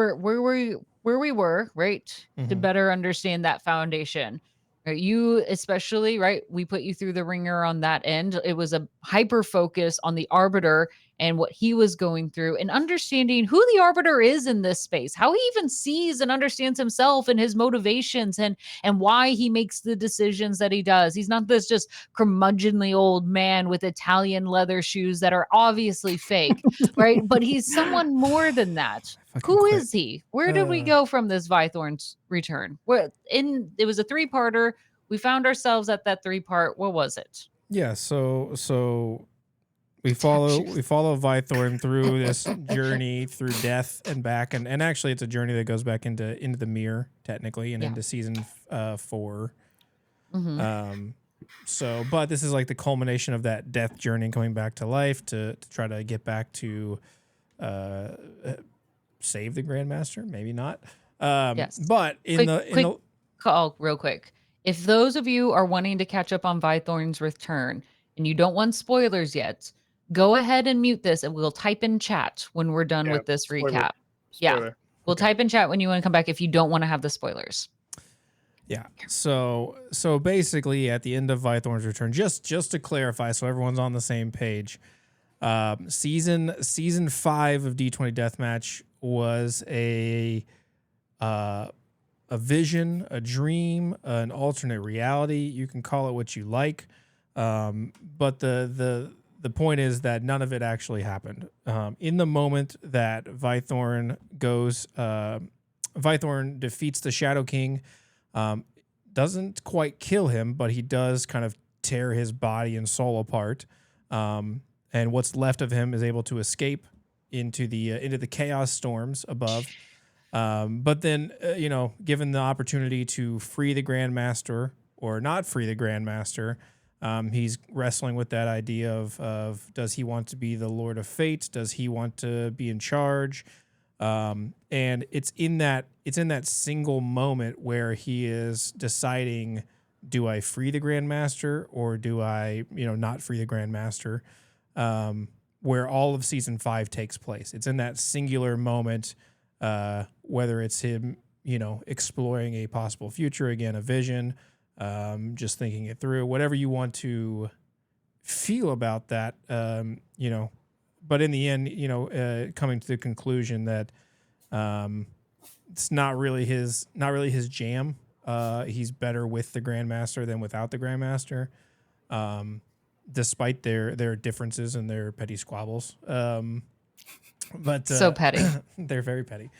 we were, right? To better understand that foundation. Right? You especially, right? We put you through the ringer on that end. It was a hyper focus on the Arbiter and what he was going through and understanding who the Arbiter is in this space, how he even sees and understands himself and his motivations and why he makes the decisions that he does. He's not this just curmudgeonly old man with Italian leather shoes that are obviously fake, right? But he's someone more than that. Who is he? Where did we go from this Vythorn's return? It was a 3-parter. We found ourselves at that 3-part. What was it? Yeah, so we follow Vythorn through this journey through death and back, and actually it's a journey that goes back into the mirror technically and into season 4. So, but this is like the culmination of that death journey and coming back to life to try to get back to save the Grandmaster, maybe not. Yes. But in the call real quick. If those of you are wanting to catch up on Vythorn's return and you don't want spoilers yet, go ahead and mute this and we'll type in chat when we're done with this recap. Yeah. We'll type in chat when you want to come back if you don't want to have the spoilers. Yeah. So basically at the end of Vythorn's return, just to clarify so everyone's on the same page, season 5 of D20 Deathmatch was a vision, a dream, an alternate reality. You can call it what you like. But the point is that none of it actually happened. In the moment that Vythorn defeats the Shadow King, doesn't quite kill him, but he does kind of tear his body and soul apart. And what's left of him is able to escape into the chaos storms above. But then, given the opportunity to free the Grandmaster or not free the Grandmaster, he's wrestling with that idea of does he want to be the Lord of Fate? Does he want to be in charge? And it's in that single moment where he is deciding, do I free the Grandmaster or do I, not free the Grandmaster? Where all of season 5 takes place. It's in that singular moment, whether it's him, exploring a possible future, again, a vision, just thinking it through, whatever you want to feel about that, but in the end, coming to the conclusion that it's not really his jam. He's better with the Grandmaster than without the Grandmaster, despite their differences and their petty squabbles. But so petty. They're very petty.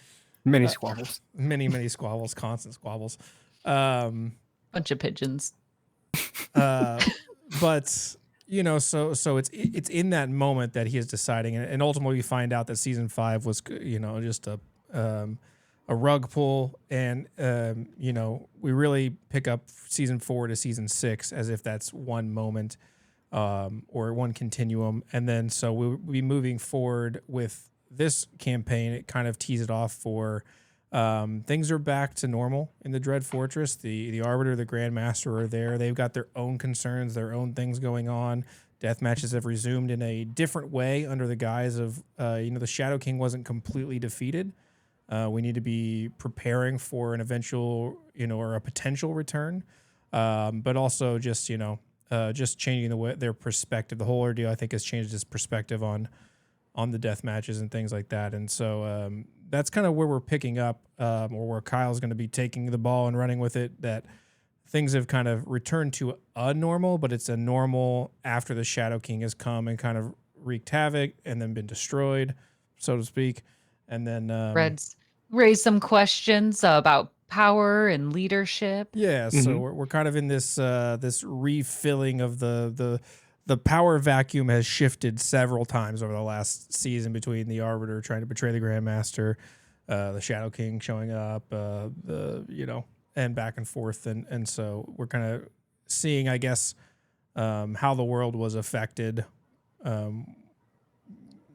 Many squabbles. Many squabbles, constant squabbles. Bunch of pigeons. But so it's in that moment that he is deciding, and ultimately we find out that season 5 was just a a rug pull, and you know, we really pick up season 4 to season 6 as if that's one moment, or one continuum, and then so we'll be moving forward with this campaign. It kind of tees it off for things are back to normal in the Dread Fortress. The Arbiter, the Grandmaster are there. They've got their own concerns, their own things going on. Death matches have resumed in a different way under the guise of, you know, the Shadow King wasn't completely defeated. We need to be preparing for an eventual, you know, or a potential return, but also just, you know, just changing the way their perspective. The whole ordeal, I think, has changed his perspective on the death matches and things like that. And so that's kind of where we're picking up, or where Kyle's going to be taking the ball and running with it. That things have kind of returned to a normal, but it's a normal after the Shadow King has come and kind of wreaked havoc and then been destroyed, so to speak. And then Reds raise some questions about power and leadership. yeah, so Mhm. we're kind of in this this refilling of the power vacuum has shifted several times over the last season between the Arbiter trying to betray the Grandmaster, the Shadow King showing up, the you know, and back and forth, and so we're kind of seeing, I guess, how the world was affected um,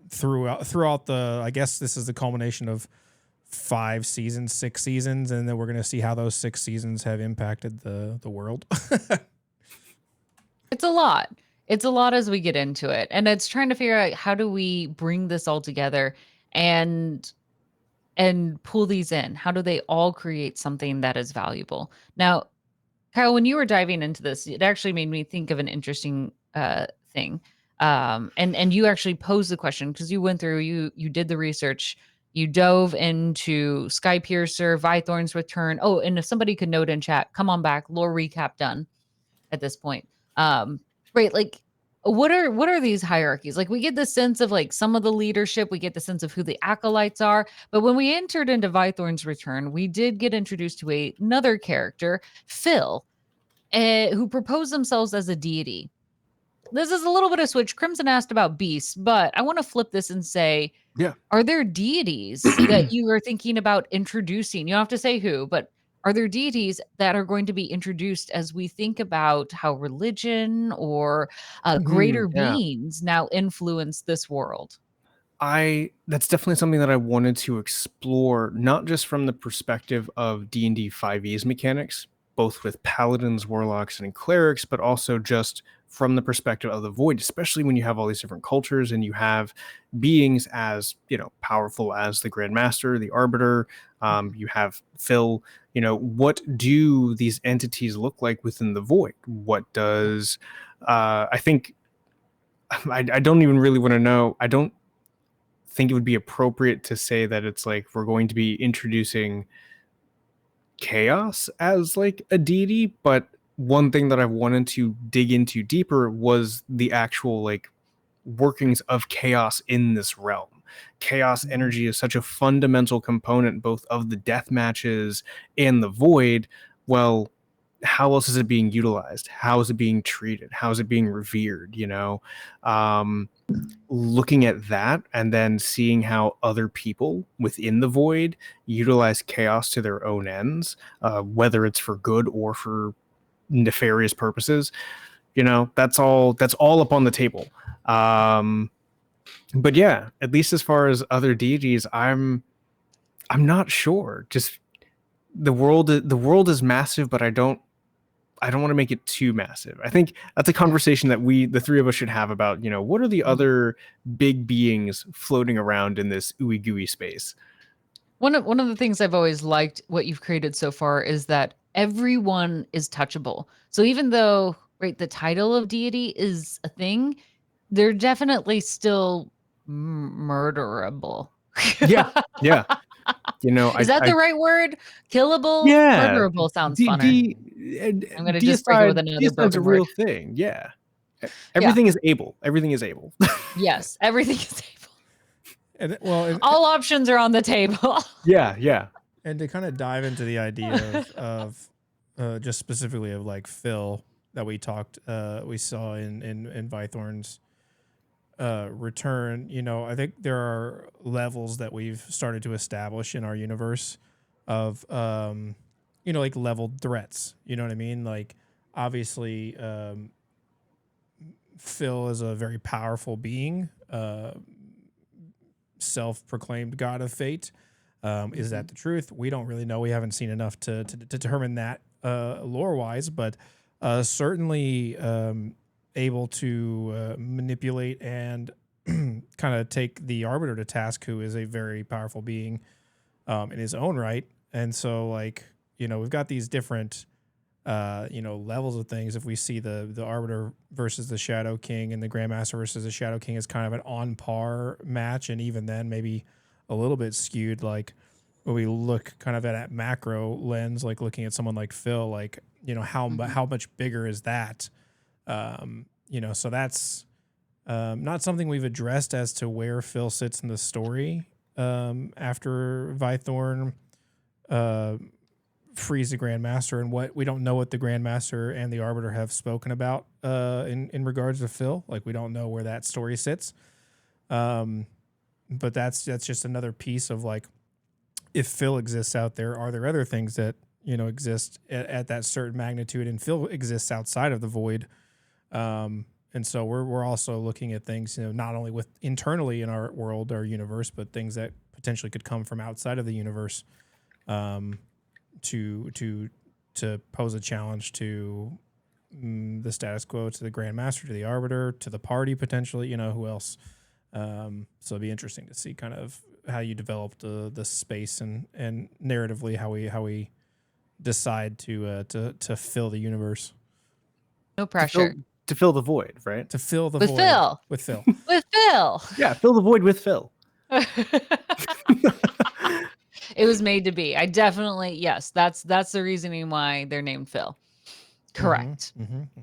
throughout the. I guess this is the culmination of 5 seasons, 6 seasons, and then we're going to see how those 6 seasons have impacted the world. It's a lot. It's a lot as we get into it. And it's trying to figure out how do we bring this all together and pull these in? How do they all create something that is valuable? Now, Kyle, when you were diving into this, it actually made me think of an interesting thing. And you actually posed the question because you went through, you did the research, you dove into Skypiercer, Vythorn's Return. Oh, and if somebody could note in chat, come on back, lore recap done at this point. Um, right, like what are these hierarchies? Like we get the sense of like some of the leadership, we get the sense of who the acolytes are, but when we entered into Vythorn's Return, we did get introduced to another character, Phil, who proposed themselves as a deity. This is a little bit of switch. Crimson asked about beasts, but I want to flip this and say, Yeah. are there deities that you are thinking about introducing? You don't have to say who, but are there deities that are going to be introduced as we think about how religion or greater Yeah. beings now influence this world? I That's definitely something that I wanted to explore, not just from the perspective of D&D 5e's mechanics, both with paladins, warlocks, and clerics, but also just from the perspective of the void, especially when you have all these different cultures and you have beings as, you know, powerful as the Grandmaster, the Arbiter, Mhm. you have Phil. You know, what do these entities look like within the void? What does I think I don't even really want to know. I don't think it would be appropriate to say that it's like we're going to be introducing chaos as like a deity, but one thing that I wanted to dig into deeper was the actual like workings of chaos in this realm. Chaos Mhm. energy is such a fundamental component both of the death matches and the void. Well, how else is it being utilized? How is it being treated? How is it being revered? You know, um, looking at that and then seeing how other people within the void utilize chaos to their own ends, whether it's for good or for nefarious purposes, you know, that's all up on the table. um but yeah, at least as far as other deities, I'm not sure. Just the world is massive, but I don't want to make it too massive. I think that's a Yeah. conversation that the three of us should have about, you know, what are the Mhm. other big beings floating around in this ooey gooey space? One of the things I've always liked what you've created so far is that everyone is touchable. So even though, right, the title of deity is a thing, they're definitely still murderable. Yeah, yeah. You know, Is that I the right word? Killable? yeah, Murderable sounds D funner. D I'm gonna just break it with deicide another deicide's a broken word. real thing. Yeah, Yeah. everything is able. Everything is able. Yes. Everything is able. and well, All options are on the table. Yeah, yeah. and to kind of dive into the idea of just specifically of like Phil that we saw in Vythorn's return. You know, I think there are levels that we've started to establish in our universe of you know, like leveled threats. You know what I mean? Like obviously, Phil is a very powerful being, self-proclaimed god of fate. Is that the truth? We don't really know. We haven't seen enough to determine that lore-wise, but certainly able to manipulate and kind of take the Arbiter to task, who is a very powerful being in his own right. And so, like, you know, we've got these different you know, levels of things. If we see the Arbiter versus the Shadow King and the Grandmaster versus the Shadow King is kind of an on par match, and even then maybe a little bit skewed. Like when we look kind of at that macro lens, like looking at someone like Phil, like, you know, how much bigger is that? You know, so that's not something we've addressed as to where Phil sits in the story after Vythorn frees the Grandmaster, and what we don't know what the Grandmaster and the Arbiter have spoken about in regards to Phil. Like we don't know where that story sits. But that's just another piece of like, if Phil exists out there, are there other things that, you know, exist at that certain magnitude, and Phil exists outside of the void. And so we're also looking at things, you know, not only with internally in our world, our universe, but things that potentially could come from outside of the universe, to pose a challenge to the status quo, to the Grandmaster, to the Arbiter, to the party potentially. You know, who else? So it'd be interesting to see kind of how you develop the space and narratively how we decide to fill the universe. No pressure. To fill the void, right? To fill the With void Phil. with Phil. With Phil. Yeah, fill the void with Phil. It was made to be. I definitely, yes, that's the reasoning why they're named Phil. Correct.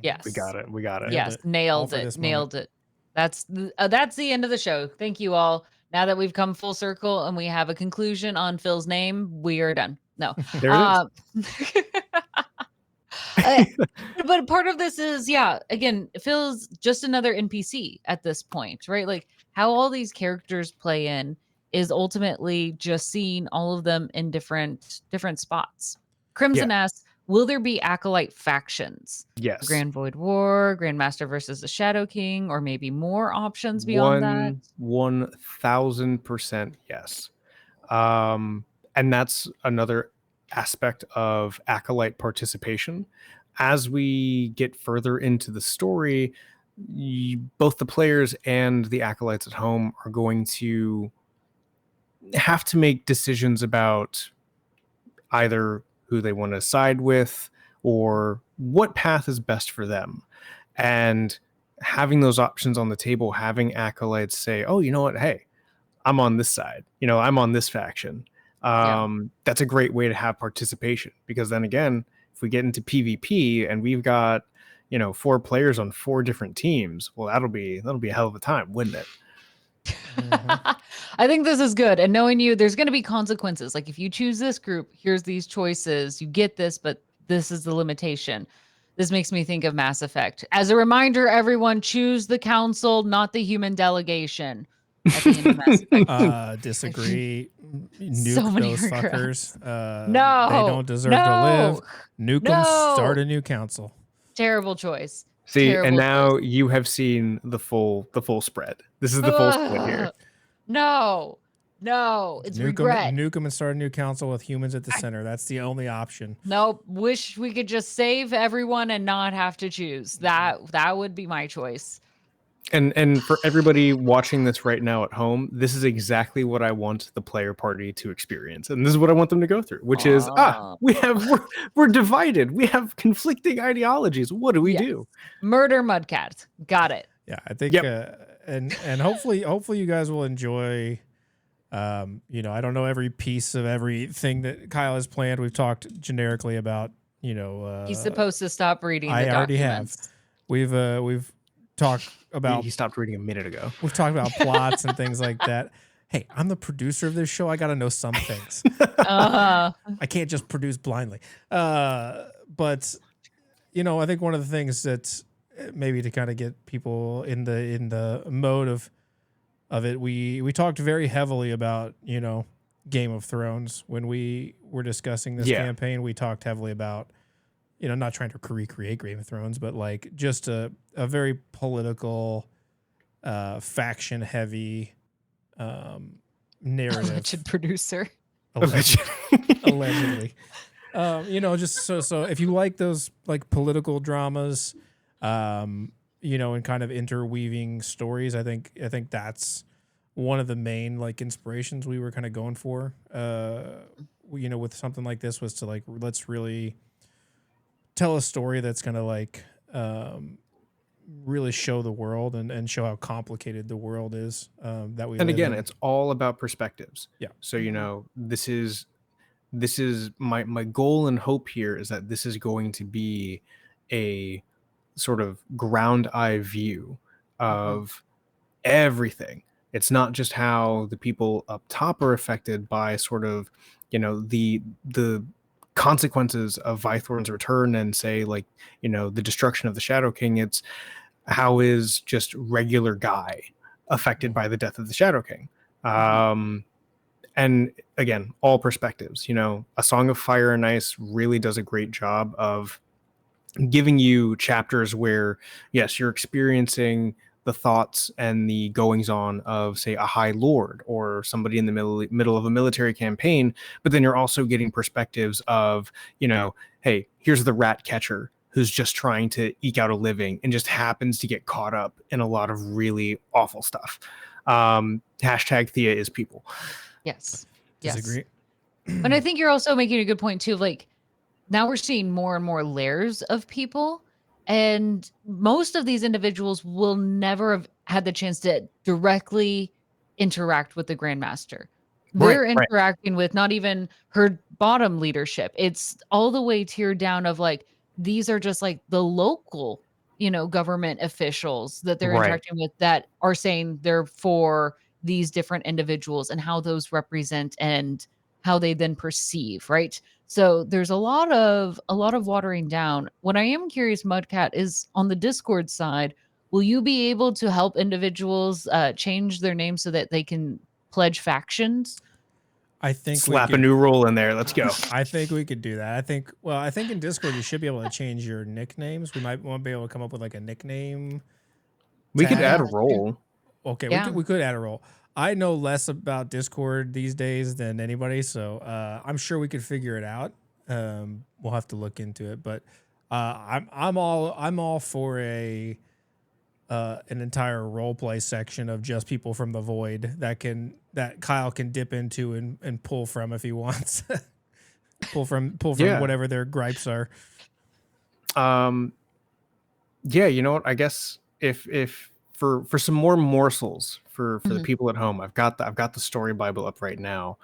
Yes. We got it. We got it. Yes, All nailed for it. this Nailed it. That's the end of the show. Thank you all. Now that we've come full circle and we have a conclusion on Phil's name, we are done. No. There it is. But part of this is, yeah, again, Phil's just another NPC at this point, right? Like how all these characters play in is ultimately just seeing all of them in different spots. Crimson asks, will there be acolyte factions? Yes. Grand Void War, Grandmaster versus the Shadow King, or maybe more options beyond that? 1000% yes. And that's another aspect of acolyte participation. As we get further into the story, both the players and the acolytes at home are going to have to make decisions about either who they want to side with or what path is best for them. And having those options on the table, having acolytes say, oh, you know what? Hey, I'm on this side. You know, I'm on this faction. That's a great way to have participation, because then again, if we get into PvP and we've got, you know, 4 players on 4 different teams, well, that'll be a hell of a time, wouldn't it? I think this is good. And knowing you, there's going to be consequences. Like if you choose this group, here's these choices. You get this, but this is the limitation. This makes me think of Mass Effect. As a reminder, everyone choose the council, not the human delegation. At the end of Mass Effect. Disagree. Nuke So many those regrets. fuckers. No, they don't deserve to live. Nuke them. No. Start a new council. Terrible choice. See, Terrible and now choice. you have seen the full spread. This is the full split here. No, it's regret. Nuke them and start a new council with humans at the center. That's the only option. Nope. Wish we could just save everyone and not have to choose. That would be my choice. And for everybody watching this right now at home, this is exactly what I want the player party to experience, and this is what I want them to go through, which is we're divided. We have conflicting ideologies. What do we do? Murder Mudcat. Got it. Yeah, I think, and hopefully you guys will enjoy. You know, I don't know every piece of everything that Kyle has planned. We've talked generically about, you know, he's supposed to stop reading. I the already documents. have. We've talked about. He stopped reading a minute ago. We've talked about plots and things like that. Hey, I'm the producer of this show. I got to know some things. I can't just produce blindly. But you know, I think one of the things that maybe to kind of get people in the mode of it, we talked very heavily about, you know, Game of Thrones. When we were discussing this campaign, we talked heavily about, not trying to recreate Game of Thrones, but like just a very political, faction heavy narrative. Alleged producer. Allegedly. Just so if you like those like political dramas, and kind of interweaving stories, I think that's one of the main like inspirations we were kind of going for. With something like this was to like, let's really tell a story that's gonna like really show the world and show how complicated the world is that we And live again, in. it's all about perspectives. Yeah. So this is my goal and hope here is that this is going to be a sort of ground eye view of everything. It's not just how the people up top are affected by sort of, the consequences of Vythorn's return and say like, the destruction of the Shadow King. It's how is just regular guy affected by the death of the Shadow King. And again, all perspectives. A Song of Fire and Ice really does a great job of giving you chapters where, yes, you're experiencing the thoughts and the goings on of, say, a High Lord or somebody in the middle of a military campaign, but then you're also getting perspectives of, hey, here's the rat catcher who's just trying to eke out a living and just happens to get caught up in a lot of really awful stuff. Hashtag Thea is people. Yes. Disagree. And I think you're also making a good point too. Like now we're seeing more and more layers of people, and most of these individuals will never have had the chance to directly interact with the Grandmaster. They're interacting with not even her bottom leadership. It's all the way tiered down of like, these are just like the local, government officials that they're interacting with that are saying they're for these different individuals and how those represent and how they then perceive, right? So there's a lot of watering down. What I am curious, Mudcat, is on the Discord side, will you be able to help individuals change their name so that they can pledge factions? I think slap a new rule in there. Let's go. I think we could do that. I think in Discord you should be able to change your nicknames. We might want to be able to come up with like a nickname. We could add a role. Okay, we could add a role. I know less about Discord these days than anybody, so I'm sure we could figure it out. We'll have to look into it, but I'm all for an entire role play section of just people from the void that Kyle can dip into and pull from if he wants. pull from whatever their gripes are. Yeah, you know what? I guess if for some more morsels for the people at home, I've got the story Bible up right now,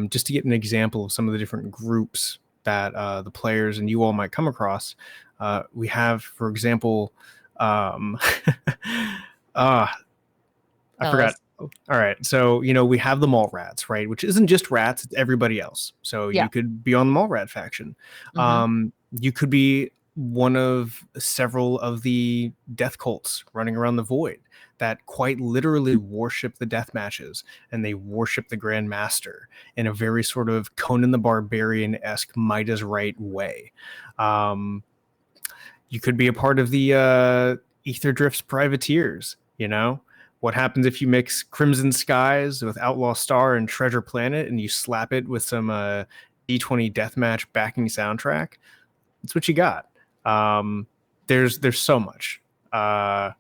just to get an example of some of the different groups that the players and you all might come across. We have, for example, I forgot. All right, so we have the mall rats, right? Which isn't just rats; it's everybody else. So you could be on the mall rat faction. You could be one of several of the death cults running around the void that quite literally worship the death matches, and they worship the Grand Master in a very sort of Conan the Barbarian-esque Might is Right way. You could be a part of the Ether Drift's privateers. What happens if you mix Crimson Skies with Outlaw Star and Treasure Planet and you slap it with some D20 Deathmatch backing soundtrack? That's what you got. There's so much. I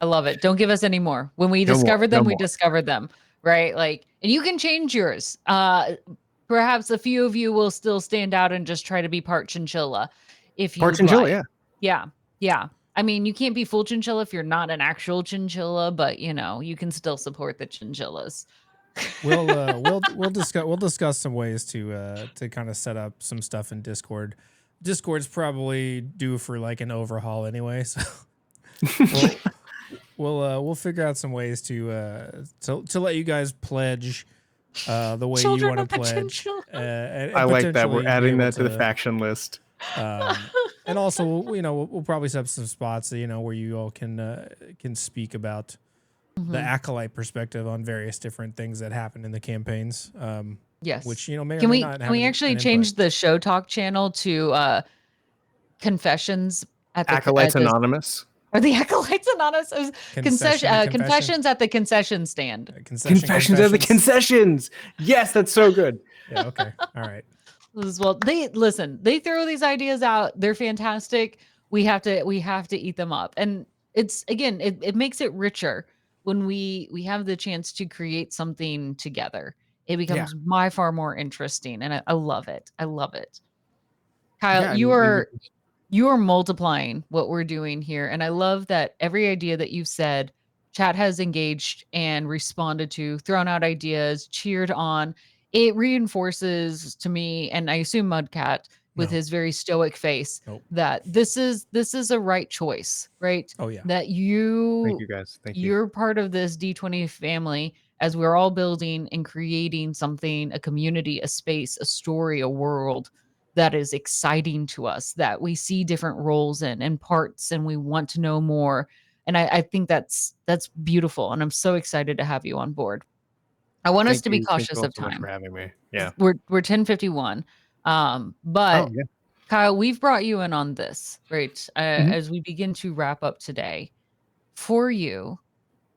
love it. Don't give us any more. When we discovered them, we discovered them, right? Like, and you can change yours. Perhaps a few of you will still stand out and just try to be part chinchilla if you like. Yeah. I mean, you can't be full chinchilla if you're not an actual chinchilla, but you can still support the chinchillas. We'll discuss some ways to kind of set up some stuff in Discord. Discord's probably due for like an overhaul anyway, so we'll figure out some ways to let you guys pledge the way you want to pledge. And I like that. We're adding that to the faction list. And also, we'll probably set up some spots, where you all can speak about the acolyte perspective on various different things that happen in the campaigns. Yes. which may or Can may we not can have we an actually input. change the show talk channel to confessions at Acolytes the Anonymous. or the acolytes anonymous Concession confessions at the concession stand. Confessions of the Confessions. concessions. Yes, that's so good. Yeah. Okay. All right. As well, they throw these ideas out. They're fantastic. We have to eat them up. And it's again, it makes it richer when we have the chance to create something together. It Yeah. becomes by far more interesting. And I love it. I love it. Kyle, Yeah. I mean, you are multiplying what we're doing here. And I love that every idea that you've said, chat has engaged and responded to, thrown out ideas, cheered on. It reinforces to me, and I assume Mudcat with No. his very stoic face, Nope. that this is a right choice, right? Oh yeah. That thank you guys. Thank you. you're part of this D20 family as we're all building and creating something, a community, a space, a story, a world that is exciting to us, that we see different roles in and parts, and we want to know more. And I think that's beautiful. And I'm so excited to have you on board. I want us Thank to be you. Thank you cautious all of so much time. for having me. Yeah. We're 10:51. Oh But yeah. Kyle, we've brought you in on this, right? Mhm. As we begin to wrap up today. For you,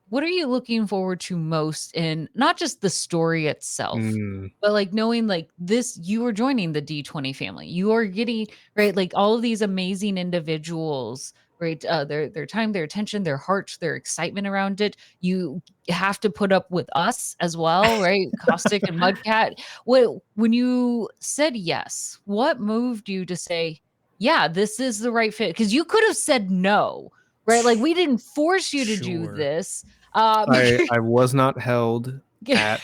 what are you looking forward to most in not just the story itself, Mm, but like knowing like this, you are joining the D20 family. You are getting right, like all of these amazing individuals, right? Their time, their attention, their heart, their excitement around it. You have to put up with us as well, right? Caustic and Mudcat. When you said yes, what moved you to say, yeah, this is the right fit? Because you could have said no, right? Like we didn't force you to do Sure. this. I was not held at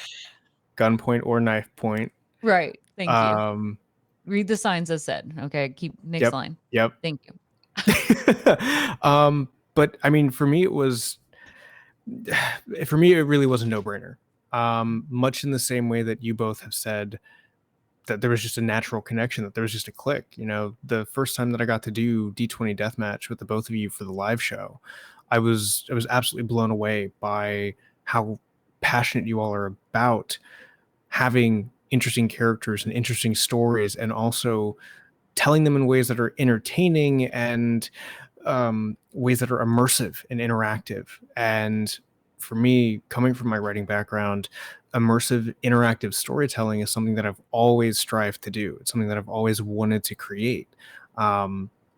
gunpoint or knife point. Right. Thank you. Um. Read the signs as said. Okay. Keep next Yep. line. Yep. Thank you. But I mean, for me, it was. For me, it really was a no-brainer. Much in the same way that you both have said that there was just a natural connection, that there was just a click. The first time that I got to do D20 Deathmatch with the both of you for the live show, I was absolutely blown away by how passionate you all are about having interesting characters and interesting stories, and also telling them in ways that are entertaining and ways that are immersive and interactive. And for me, coming from my writing background, immersive, interactive storytelling is something that I've always strived to do. It's something that I've always wanted to create.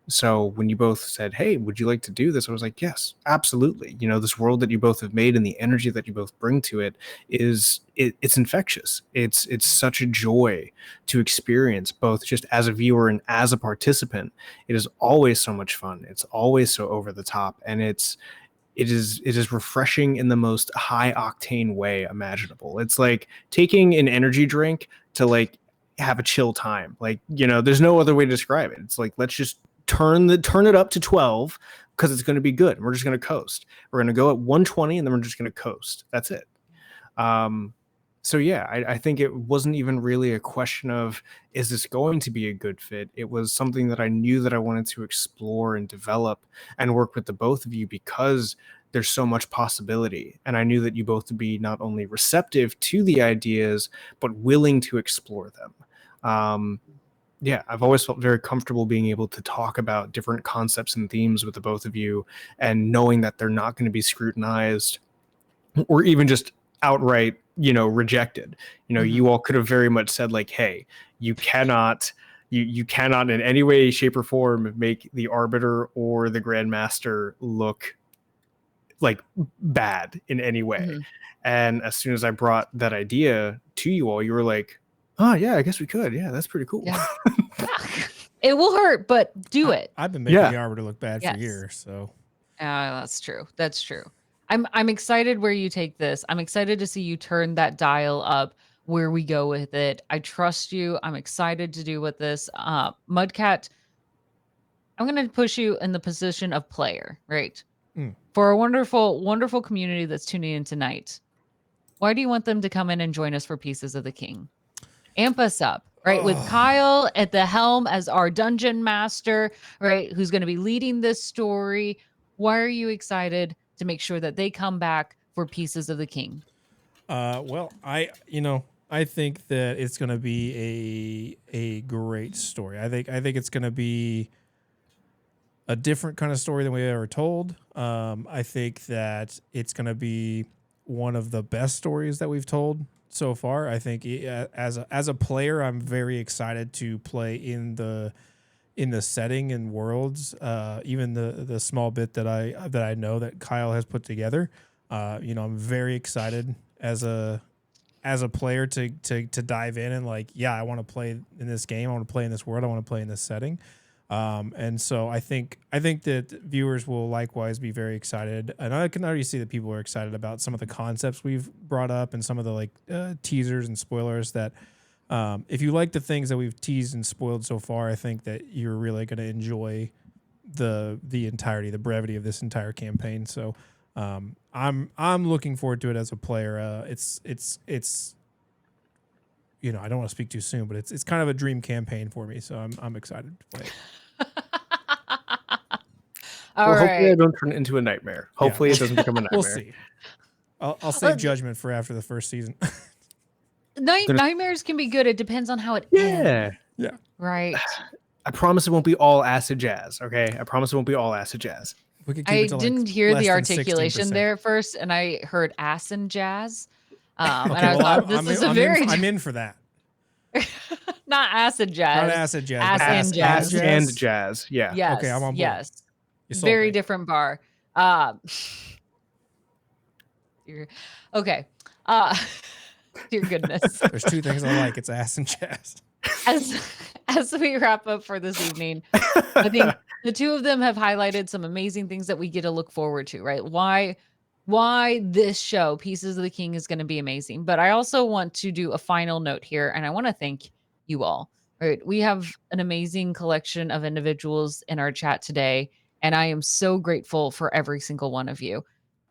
So when you both said, "Hey, would you like to do this?" I was like, "Yes, absolutely." This world that you both have made and the energy that you both bring to it it's infectious. It's such a joy to experience, both just as a viewer and as a participant. It is always so much fun. It's always so over the top, and it is refreshing in the most high octane way imaginable. It's like taking an energy drink to like have a chill time. Like, there's no other way to describe it. It's like, let's just turn it up to 12 because it's going to be good. We're just going to coast. We're going to go at 120 and then we're just going to coast. That's it. So yeah, I think it wasn't even really a question of, is this going to be a good fit? It was something that I knew that I wanted to explore and develop and work with the both of you, because there's so much possibility. And I knew that you both would be not only receptive to the ideas, but willing to explore them. Yeah, I've always felt very comfortable being able to talk about different concepts and themes with the both of you, and knowing that they're not going to be scrutinized or even just outright, rejected. You all could have very much said like, "Hey, you cannot in any way, shape, or form make the arbiter or the grandmaster look like bad in any way." Mhm. And as soon as I brought that idea to you all, you were like, "Oh yeah, I guess we could. Yeah, that's pretty cool." Yeah. Yeah. It will hurt, but do it. I've been making Yeah. the arbiter look bad for Yes. years, so That's true. That's true. I'm excited where you take this. I'm excited to see you turn that dial up where we go with it. I trust you. I'm excited to do with this. Mudcat, I'm gonna push you in the position of player, right? Mm. For a wonderful, wonderful community that's tuning in tonight. Why do you want them to come in and join us for Pieces of the King? Amp us up, right? With Kyle at the helm as our dungeon master, right? Who's going to be leading this story. Why are you excited to make sure that they come back for Pieces of the King? Well, I think that it's going to be a great story. I think it's going to be a different kind of story than we've ever told. I think that it's going to be one of the best stories that we've told so far. I think as a player, I'm very excited to play in the setting and worlds. Even the small bit that I know that Kyle has put together. I'm very excited as a player to dive in and like, yeah, I want to play in this game. I want to play in this world. I want to play in this setting. And so I think that viewers will likewise be very excited. And I can already see that people are excited about some of the concepts we've brought up and some of the teasers and spoilers that, if you like the things that we've teased and spoiled so far, I think that you're really going to enjoy the entirety, the brevity of this entire campaign. So, I'm looking forward to it as a player. It's I don't want to speak too soon, but it's kind of a dream campaign for me. So I'm excited to play it. Hopefully I don't turn it into a nightmare. Hopefully it doesn't become a nightmare. We'll see. I'll save judgment for after the first season. Nightmares can be good. It depends on how it ends. Yeah. Right. I promise it won't be all acid jazz. Okay. I promise it won't be all acid jazz. We could keep I it to didn't hear the articulation there at first, and I heard ass and jazz. And I thought this is I'm in for that. Not acid jazz. Not acid jazz. Ass and jazz. Ass and jazz. Yeah. Yes. Okay, I'm on board. Yes. Very different bar. Okay. Dear goodness. There's two things I like. It's ass and jazz. As we wrap up for this evening, I think the two of them have highlighted some amazing things that we get to look forward to, right? Why this show, Pieces of the King, is going to be amazing. But I also want to do a final note here, and I want to thank you all. Right? We have an amazing collection of individuals in our chat today, and I am so grateful for every single one of you.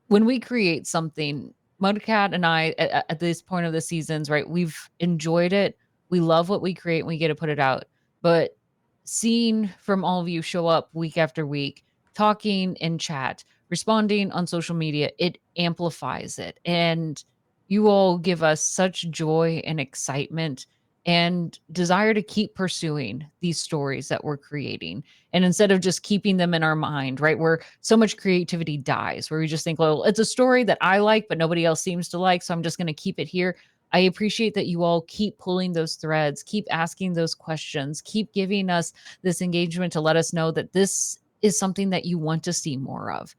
When we create something, Mudcat and I, at this point of the seasons, right, we've enjoyed it. We love what we create and we get to put it out. But seeing from all of you show up week after week, talking in chat, responding on social media, it amplifies it. And you all give us such joy and excitement and desire to keep pursuing these stories that we're creating. And instead of just keeping them in our mind, right, where so much creativity dies, where we just think, well, it's a story that I like, but nobody else seems to like, so I'm just going to keep it here. I appreciate that you all keep pulling those threads, keep asking those questions, keep giving us this engagement to let us know that this is something that you want to see more of.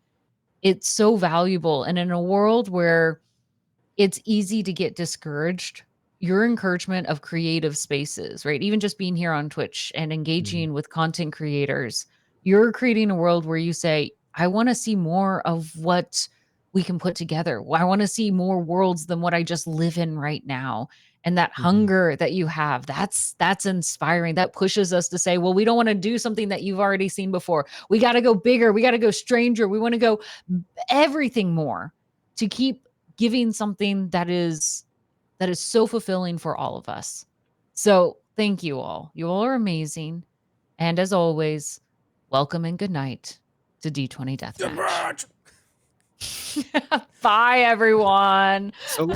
It's so valuable. And in a world where it's easy to get discouraged, your encouragement of creative spaces, right? Even just being here on Twitch and engaging with content creators, you're creating a world where you say, I want to see more of what we can put together. I want to see more worlds than what I just live in right now. And that hunger that you have, that's inspiring. That pushes us to say, well, we don't want to do something that you've already seen before. We got to go bigger. We got to go stranger. We want to go everything more to keep giving something that is so fulfilling for all of us. So thank you all. You all are amazing. And as always, welcome and good night to D20 Deathmatch. Bye, everyone. So